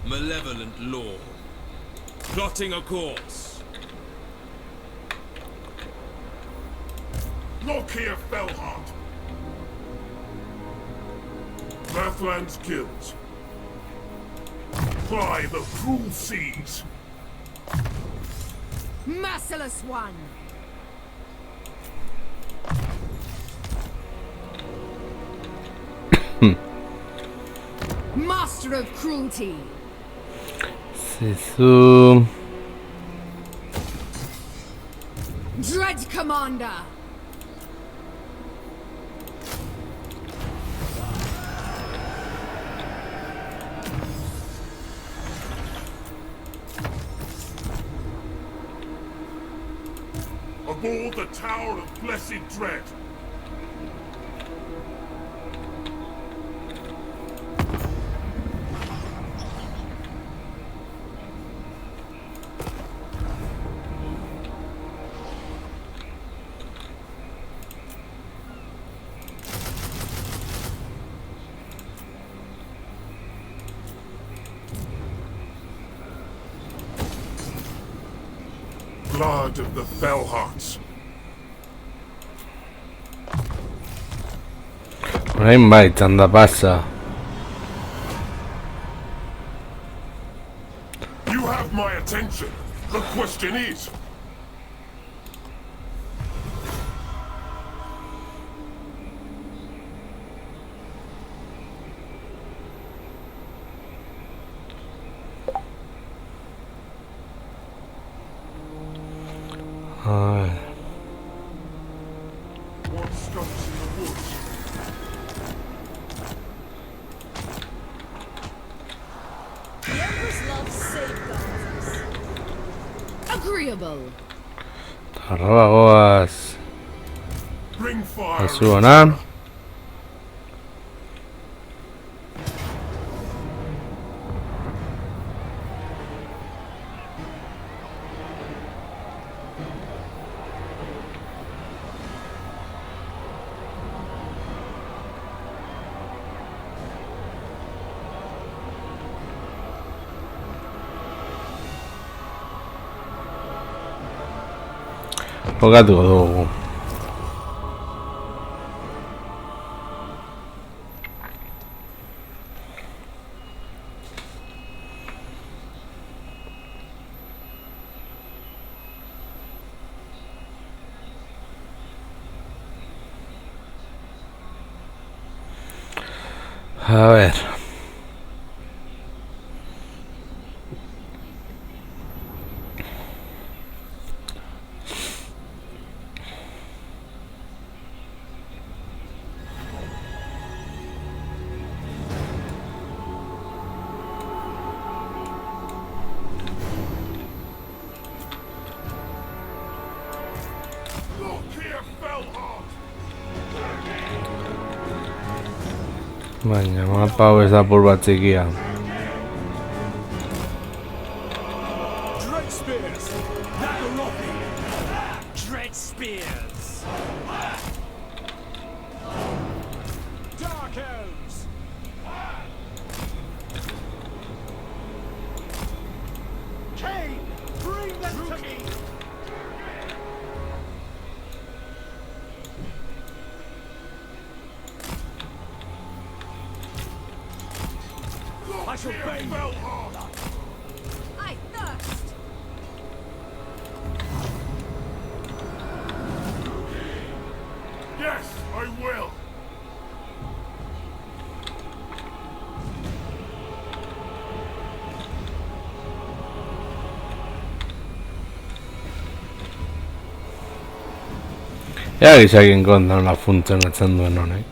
Malevolent Lord, plotting a course. Look here, Fellheart. Mathlan's guilds. Ply the cruel seas. Merciless one! Master of cruelty! Zizu... Dread Commander! Aboard the Tower of Blessed Dread. Blood of the Fellhearts. Orain bai, txanda pasa. You have my attention. The question is... Ai... what skunks in the woods? The Empress loves safeguards. Agreeable! Arroba goaz... Bring fire. Azu ona. Jokatuko dugu. A ver. Look here, Fellheart! Baina, mapa hau ez da apur bat txikia. Dread spears! Nagorothi! Dread spears! Dark elves! Cain! Bring them to me! I shall Here, bane you! Fellheart! I thirst. Yes, I will! Ea gizakin konta nola funtzionatzen duen honek.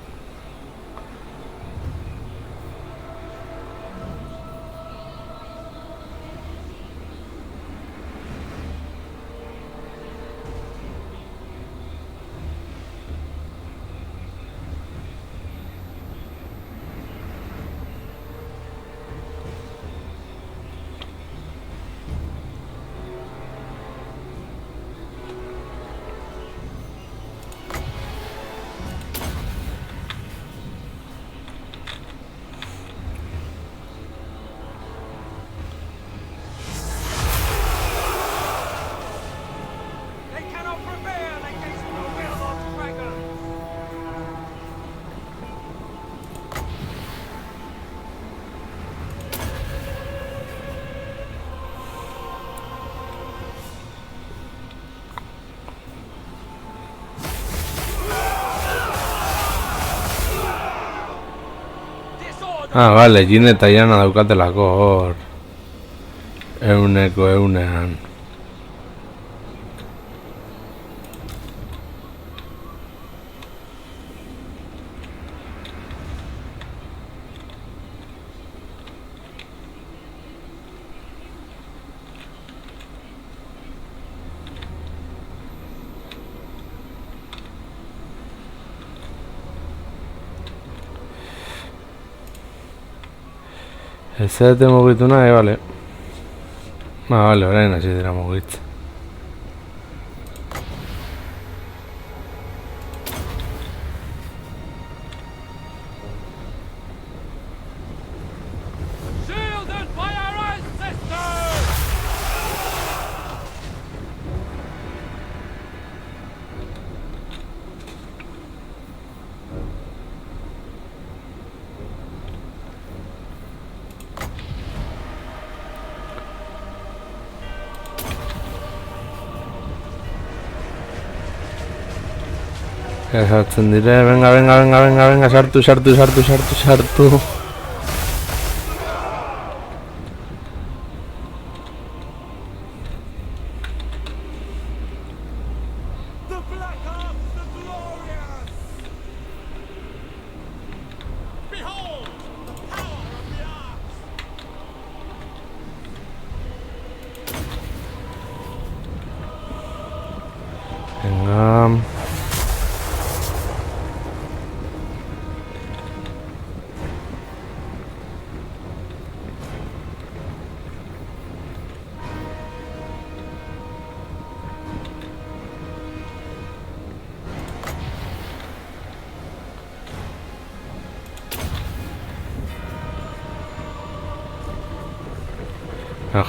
They cannot prevail against the will of dragons! Ah, vale, Jin eta Jana daukatelako hor. Euneko eunean. Ez zate mugitu nahi, bale. Bale, orain hasi dira mugitzen. Shielded by our ancestors! Sartzen dire, venga, sartu. The Black Arts, the glorious! Behold, the power of the arts! Venga.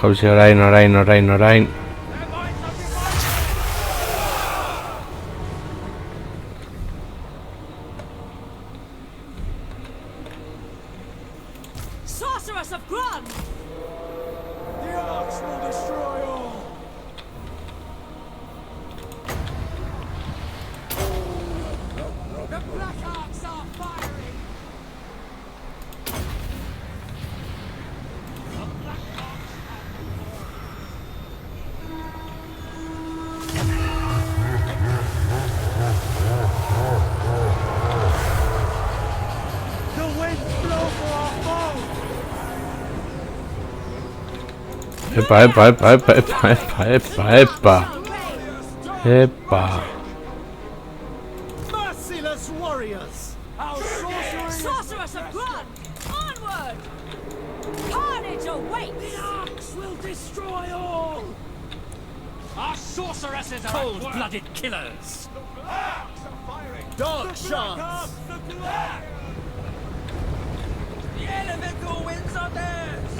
Jauzi orain. Their minds are divided! Sorceress of Grun! The arts will destroy all! The Black Arts are firing! Epa, epa, epa, epa, epa, epa, epa, epa. Epa. Merciless warriors! Our sorcery Sorceress of Grun! Onward! Carnage awaits! The axe will destroy all! Our sorceresses are cold-blooded killers! arcs are firing! Dark shards! The elemental winds are theirs!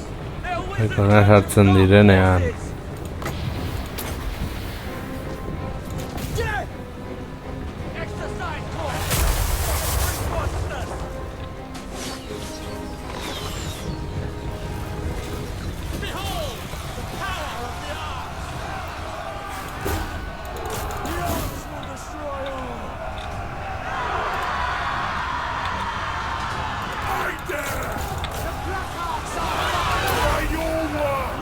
Ekona sartzen direnean. Exercise course! Behold the power of the arts! The arcs will destroy all! I dare! The black arcs are By your word!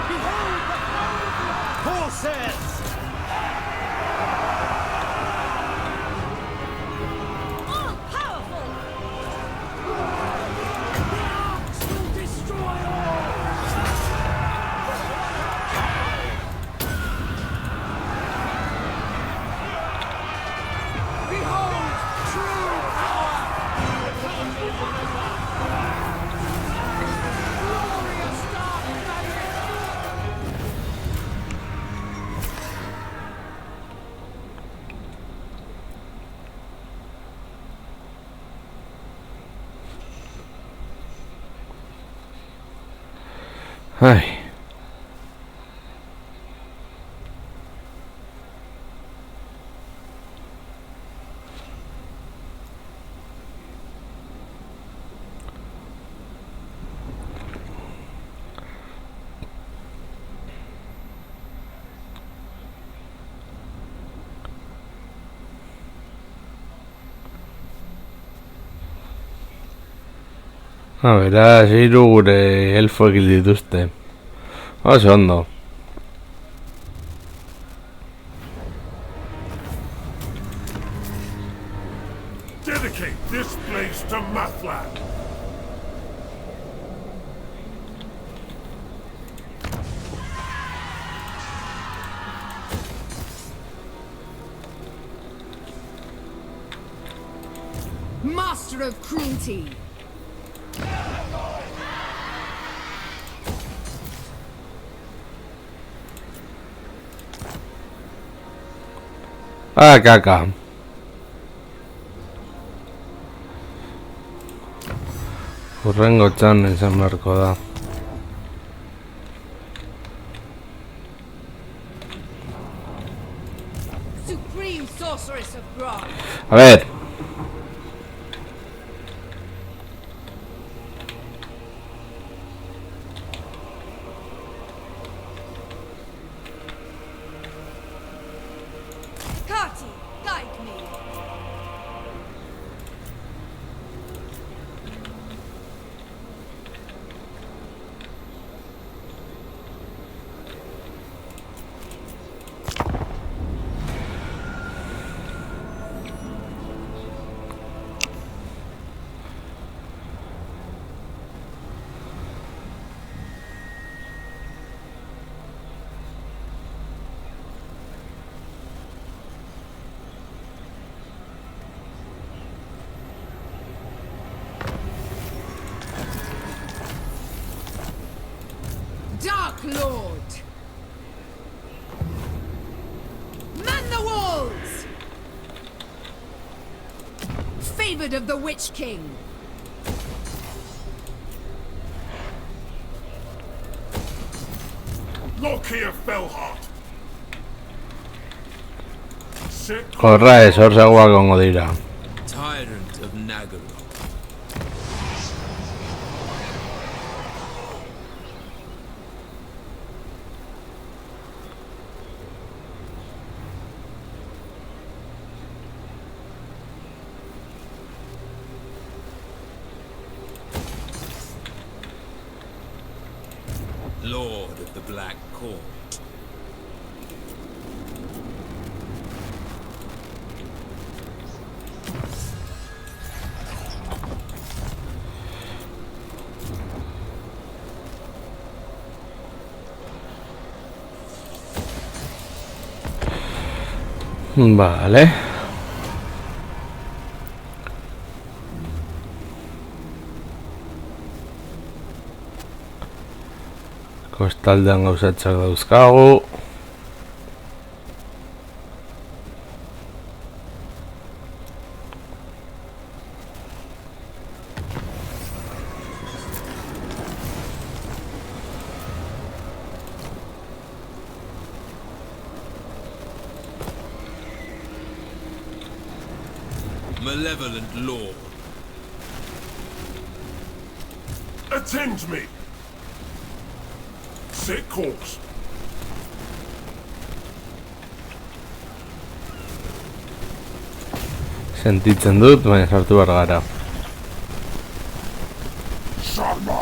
behold the power of the arcs! Horses! All powerful! The arcs will destroy all! Behold true power! Glorious dark magic! Ai. Beraz, hiru gure elfoek hil dituzte. Oso ondo. Dedicate this place to Mathlan! Master of cruelty. Ah, caca. Hurrengo txan izan beharko da. Supreme sorceress of Grog. A ver. Kati, guide me. Dark Lord. Man the walls. Favored of the Witch King. Look here, Fellheart! Set Korra hor zegoa gongo dira. Tyrant of Nagaroth. Lord of the Black Court. Vale. Kostaldean gauzatzak dauzkagu. Malevolent Lord. Attend me. Set course. Sentitzen dut, baina sartu behar gara. Sharma.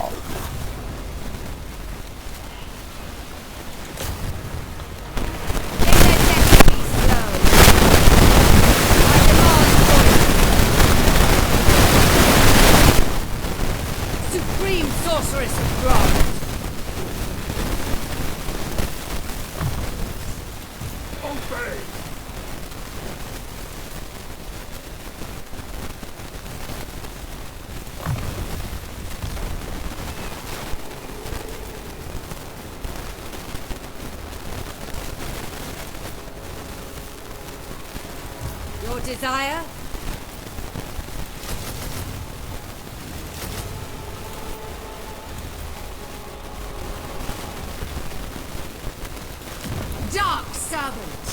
Supreme Sorceress of Grod! Obey. Your desire? Dark Servant!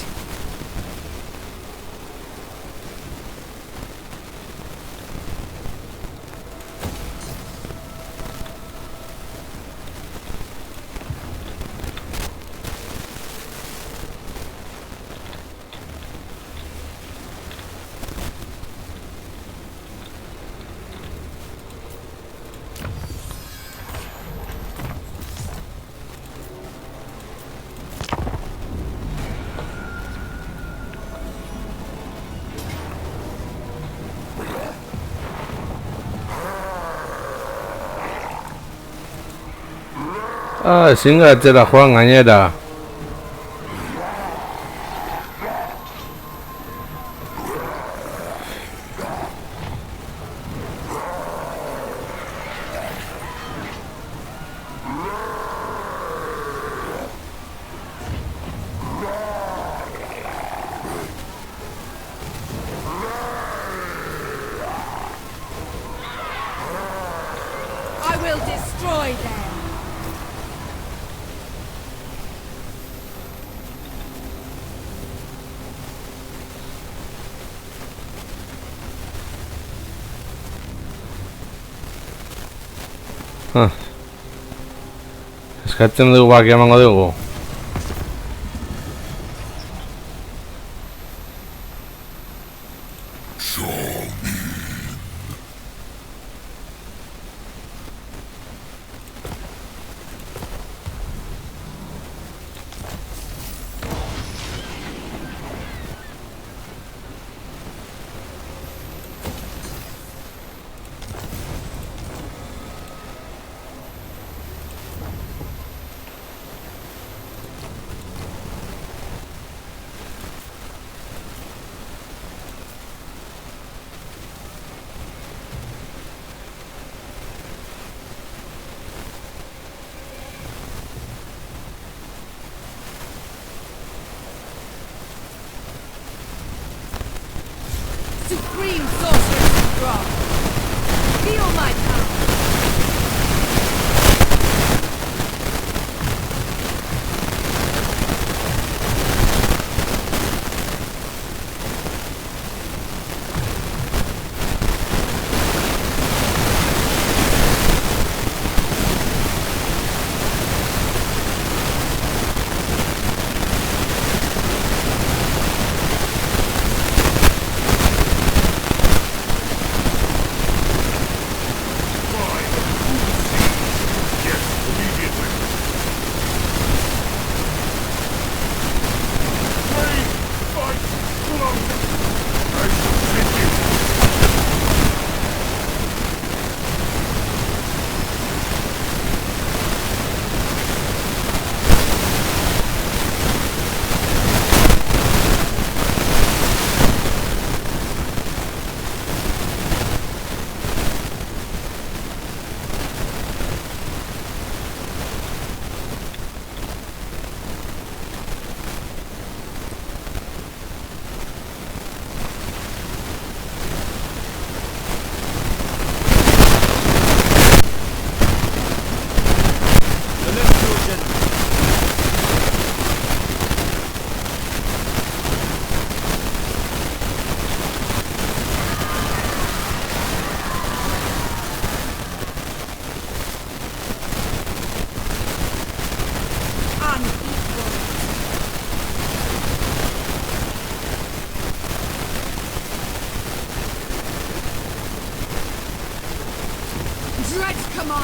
Ezin gara etxera joan gainera. I will destroy them! Eskatzen dugu baki emango dugu.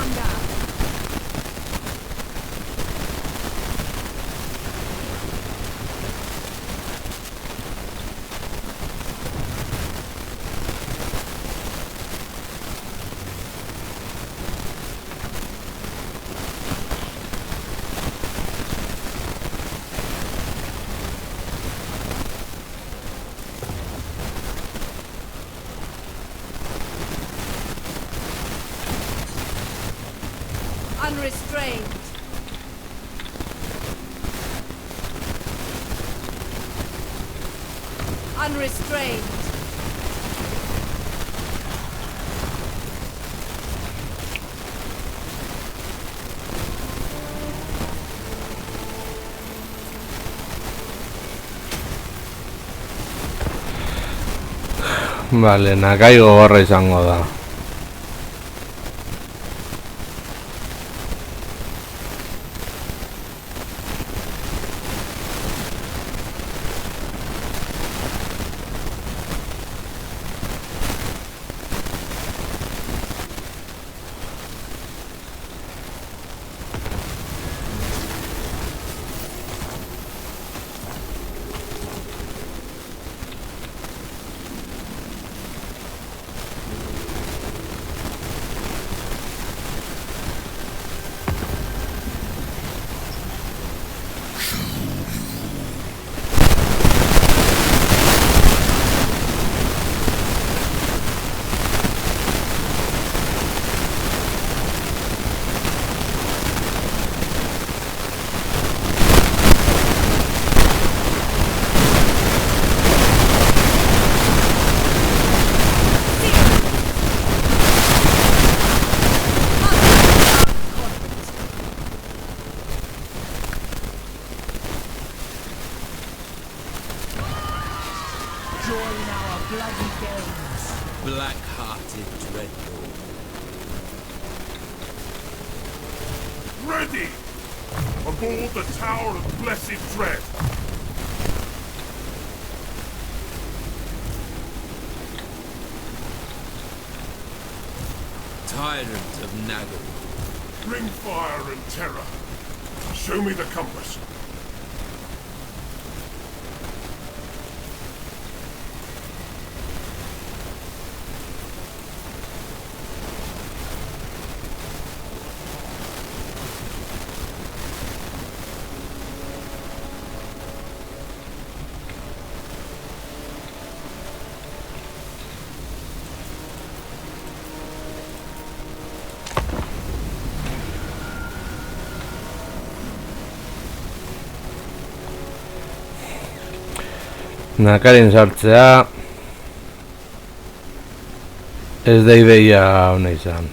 Commander! Unrestrained. Unrestrained. Vale, nakai gogorra izango da. Join our bloody games. Black-hearted dreadnought. Ready! Aboard the Tower of Blessed Dread! Tyrant of Nagel. Bring fire and terror. Show me the compass. Nakarin sartzea ez da ideia ona izan.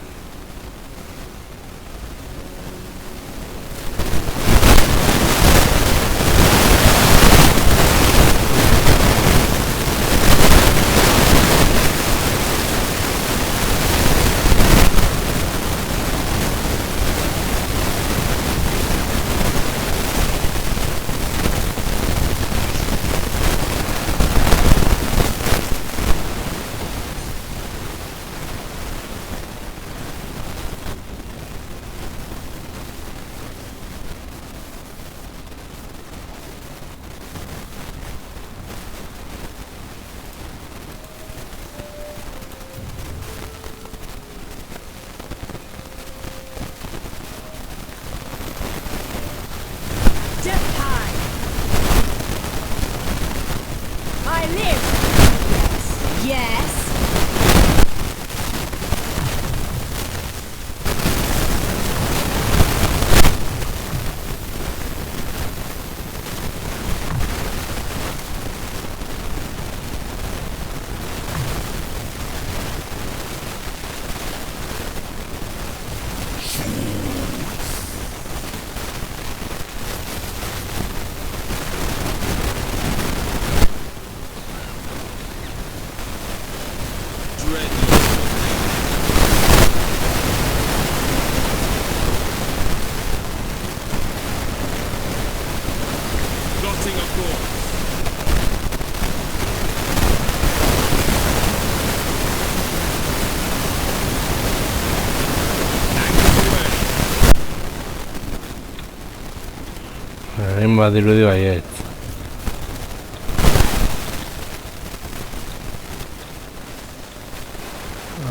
Egin badirudi baiet.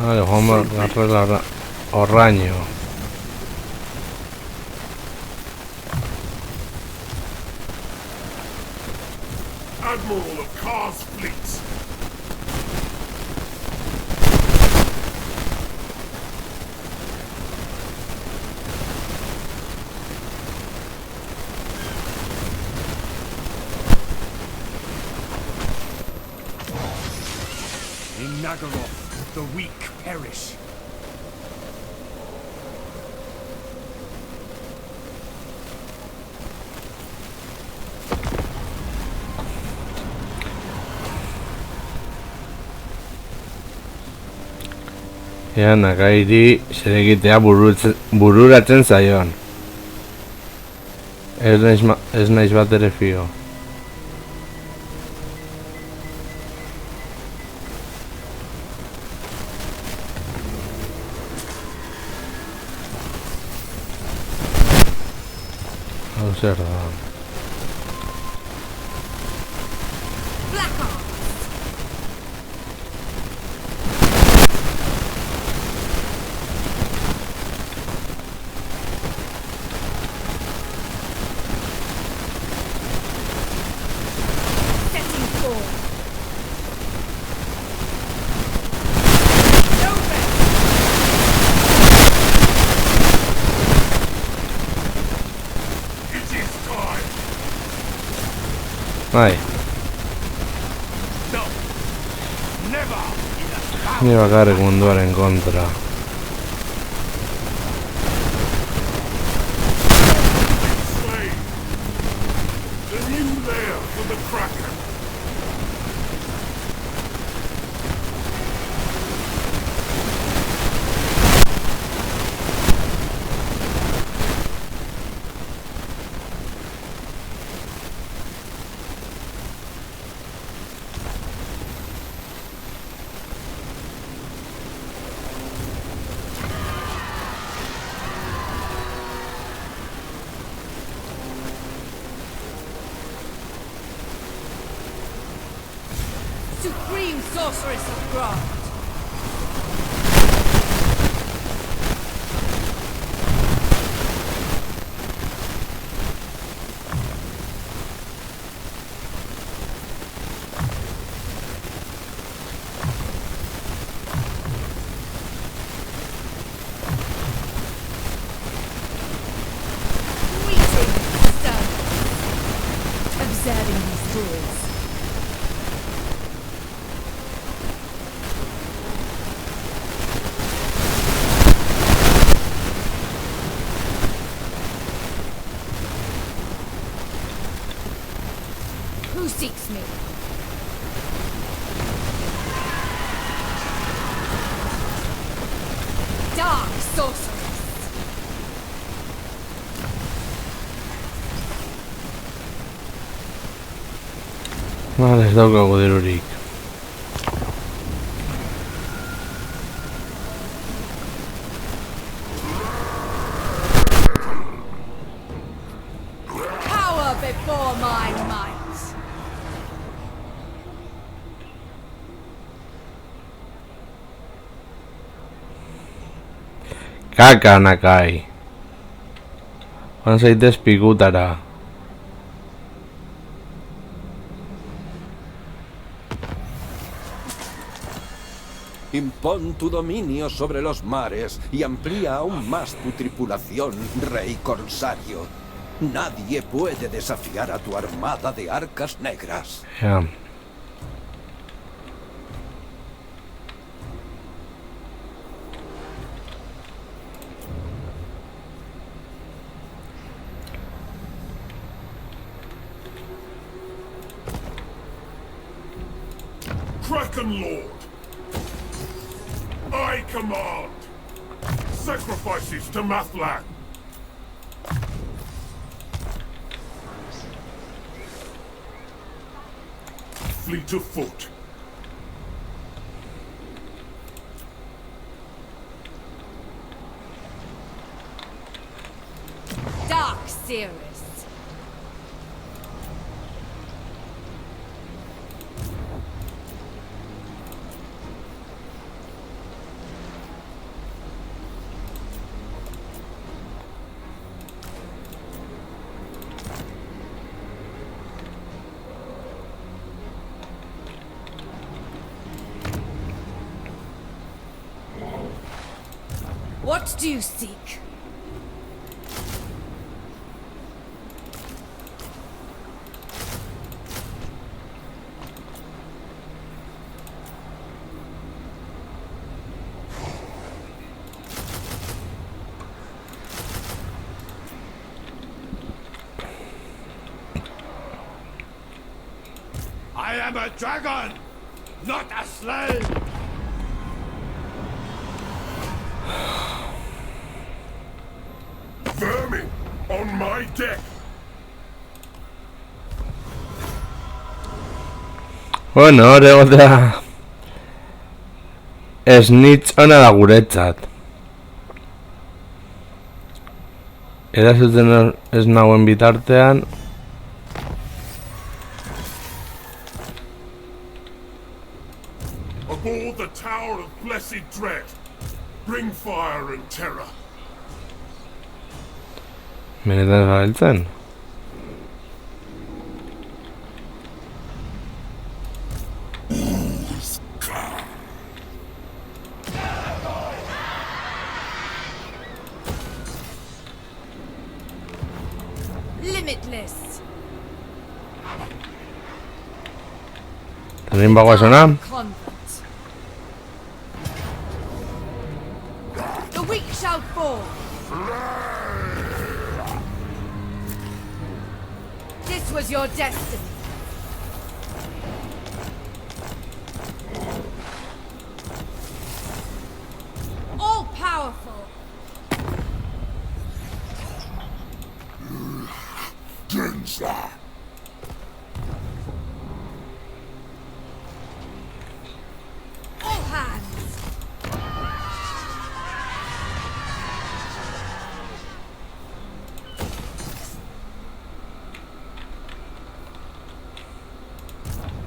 Vale, Homer agarra horraño. Admiral of Kar's fleets. In Nagaroth, the weak perish. Ea Nagairi zeregitea bururatzen zaion. Ez naiz bat ere fio. Hau zer da. Black Ark. Setting forth. No rest. It is time. Bai, No. Never. ni bakarrik munduaren kontra. Slave. The new lair for the Kraken. Supreme Sorceress of Grant. Greetings, sir. Observing these rules. Who seeks me? Dark Sorceress. Vale, ez daukagu dirurik. Power before my might. Kaka Nakai. Joan zaitez pikutara. Impón tu dominio sobre los mares y amplía aún más tu tripulación, rey corsario. Nadie puede desafiar a tu armada de arcas negras. Ja. Kraken Lord. I command. Sacrifices to Mathlan. Fleet of foot. Dark Cirrus. What do you seek? I am a dragon, not a slave! Vermin on my deck! Bueno, hor egotea snitch ona da guretzat. Erazuten ez nagoen bitartean Aboard the Tower of Blessed Dread. Bring fire and terror. benetan zabiltzen. Limitless. Tenim bagoazona? Convent. The weak shall fall. This was your destiny. All powerful. Genza. All hands.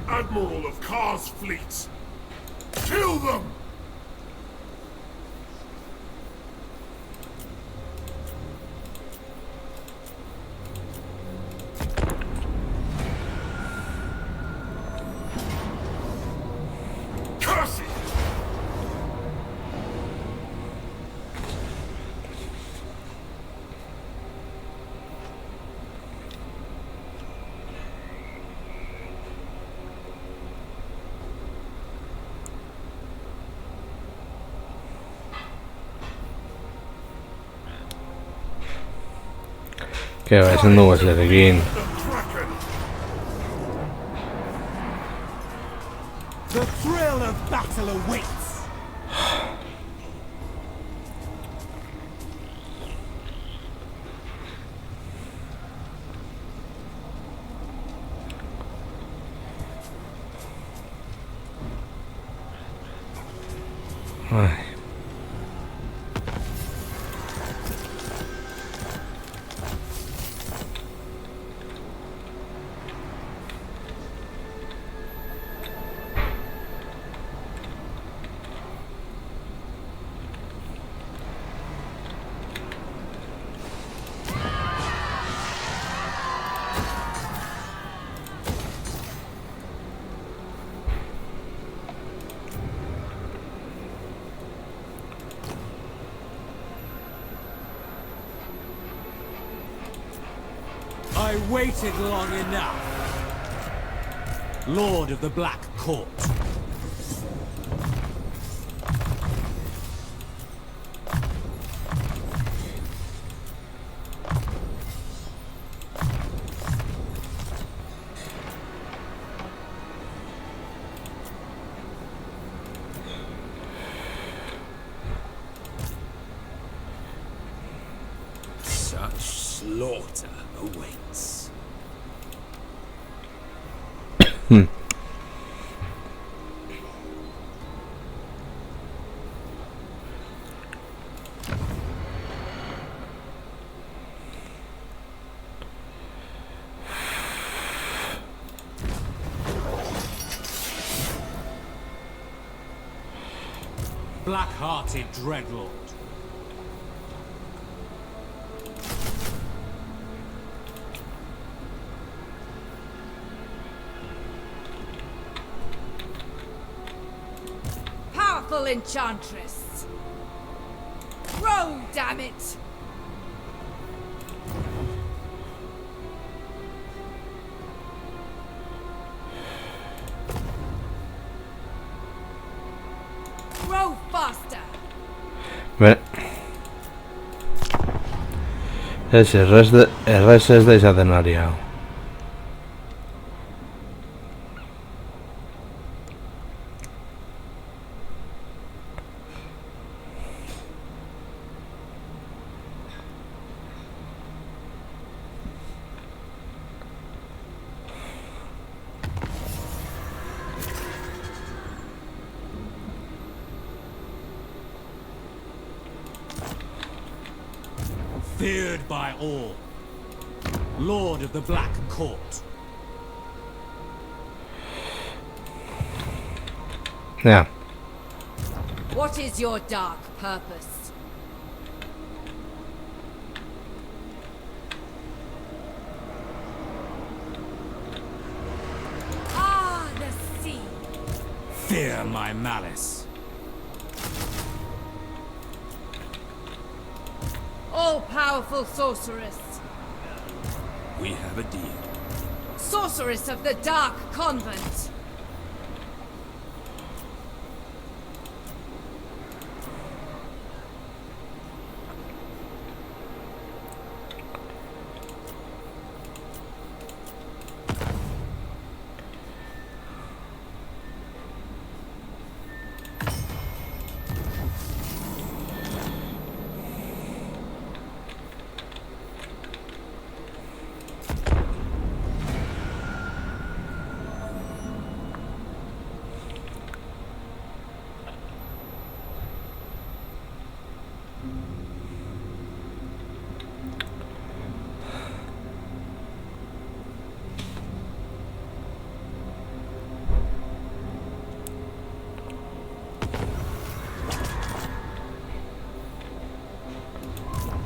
Admiral of Kar's fleets. Kill them! Curse it! Que va, ezin dugu ezerekin. The Kraken! The thrill of battle awaits! Ai. I waited long enough. Lord of the Black Court. Such slaughter awaits. Black-hearted Dreadlord. Powerful enchantress. Throw, damn it! Throw faster! Ez, errez ez da izaten ari hau. Feared by all. Lord of the Black Court. Ja. What is your dark purpose? Ah, the sea. Fear my malice. All-powerful sorceress. We have a deal. Sorceress of the Dark Convent.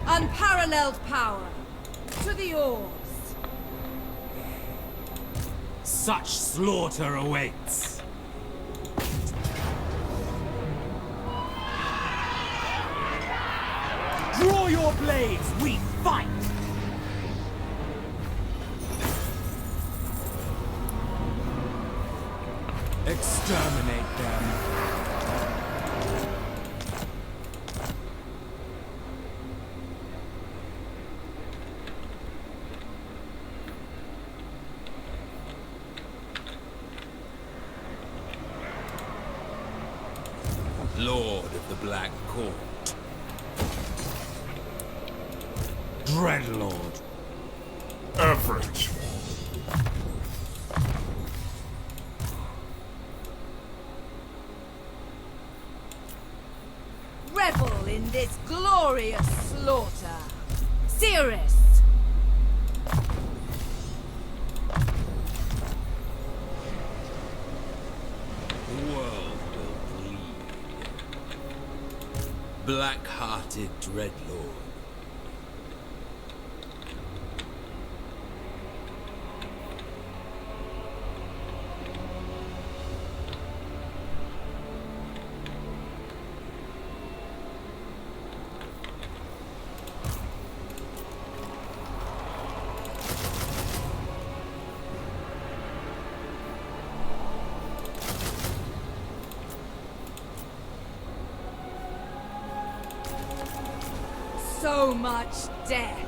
Unparalleled power. To the oars. Such slaughter awaits. Draw your blades, we fight! Exterminate them. Lord of the Black Court. Dreadlord. Average. Revel in this glorious slaughter. Cirrus. The world will bleed. Black-hearted Dreadlord. So much death.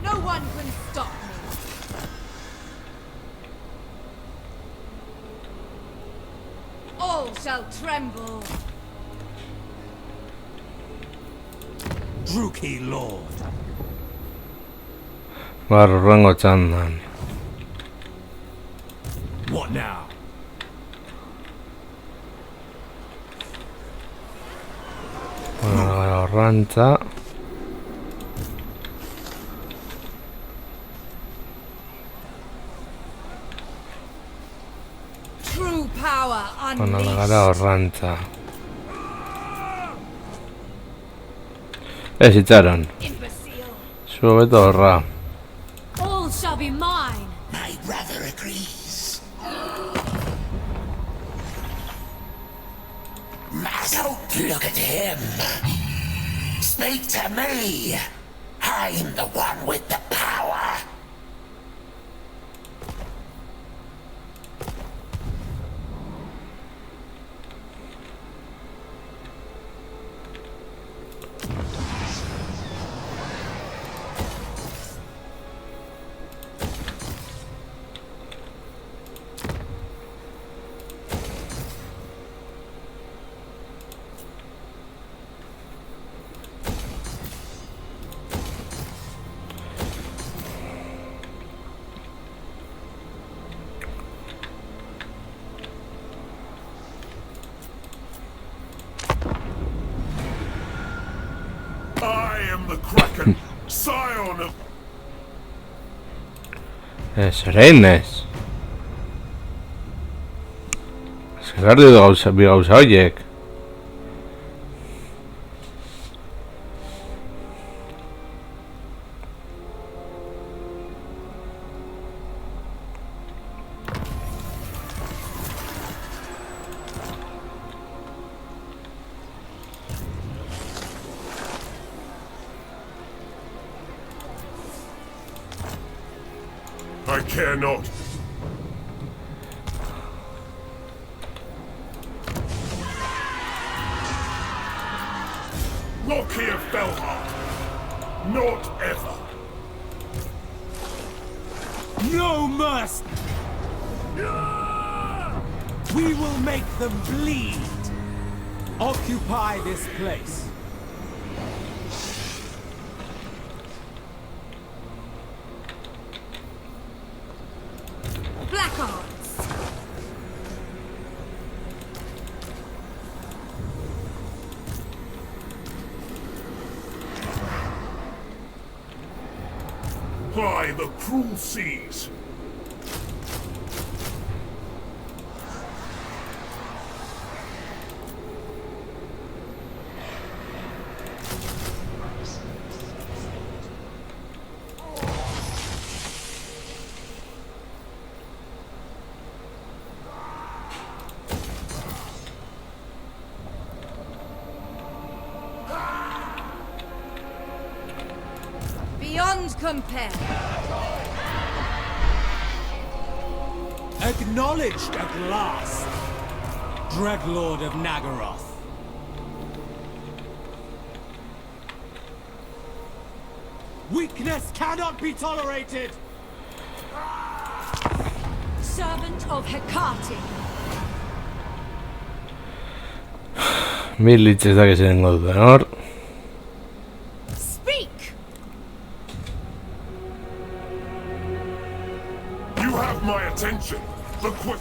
No one can stop me. All shall tremble. Druki Lord. Barrengo txandan. What now? Horrantza. power Ona da gara unleashed. horrantza. Ez itxaron. Imbecile. Zu beto horra. All shall be mine. My brother agrees. Don't look at him. Speak to me. I'm the one with the power. I am the Kraken, scion of... Ez, orain ez. Zer du bi gauza horiek. I care not. Look here, Felhart. Not ever. No mercy! We will make them bleed! Occupy this place. Black Arts. By the cruel seas. Beyond compare. Acknowledged at last, Dreadlord of Nagaroth. Weakness cannot be tolerated! Servant of Hecate. Mil litz ez dakiz egingo duten hor. Speak! You have my attention. The quick...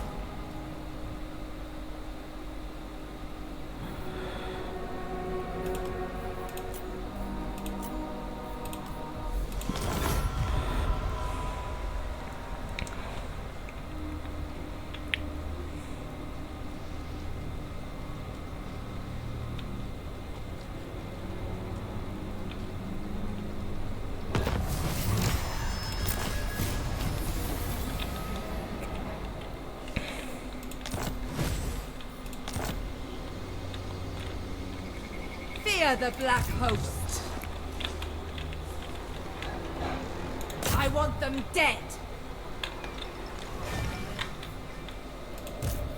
Fear the Black Host. I want them dead.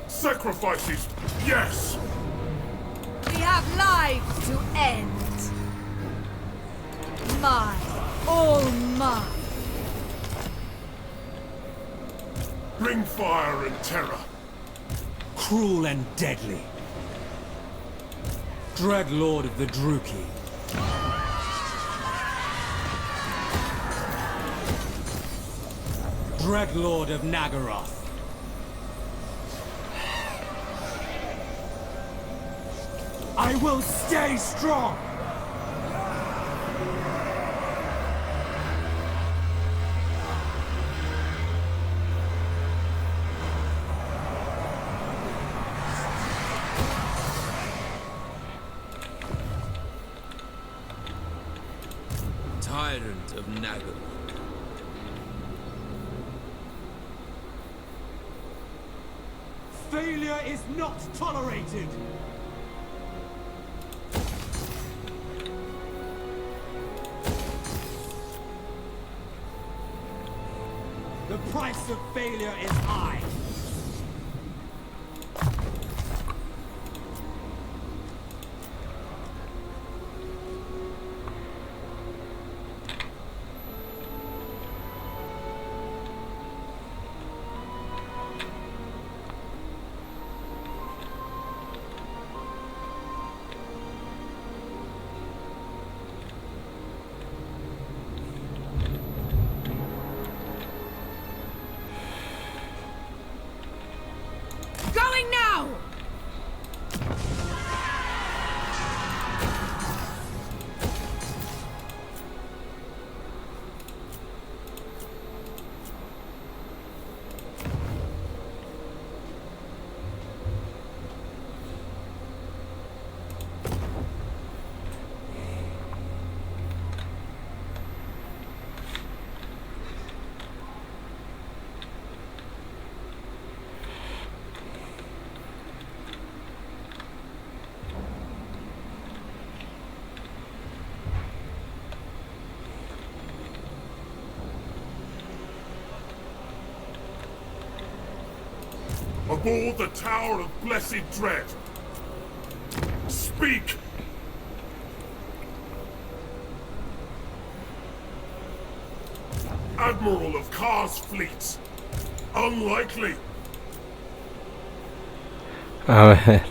Sacrifices, yes! We have lives to end. Mine. All mine. Bring fire and terror. Cruel and deadly. Dreadlord of the Druki. Dreadlord of Nagaroth. I will stay strong! Nagamon. Failure is not tolerated! The price of failure is high! Going now! Aboard the Tower of Blessed Dread. Speak! Admiral of Kar's fleets. Unlikely. A ver.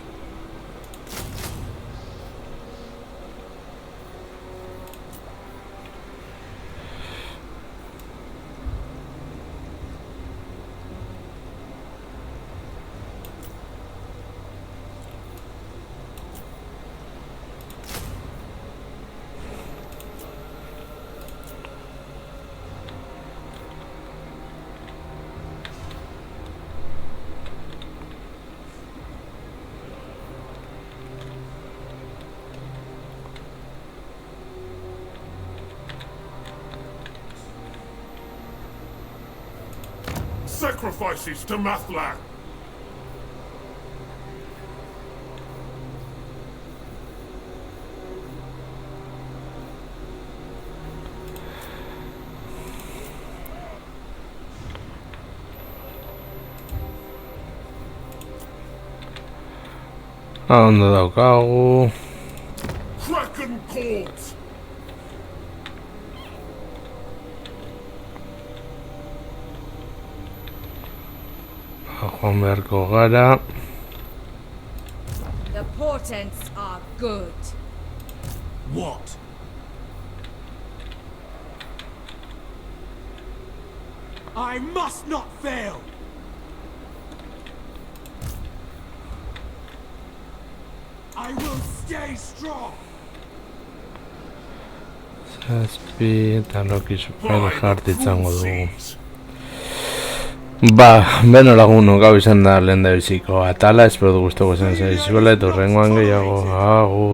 Sacrifices to Mathlan. A ondo daukagu. Kraken calls. Joan beharko gara. The portents are good. What? I must not fail! I will stay strong! Zazpi eta Loki Super Heart izango dugu. Beno lagunok, hau izan da lehendabiziko atala, espero du gustoko izan zaizuela eta hurrengoan gehiago. Agur.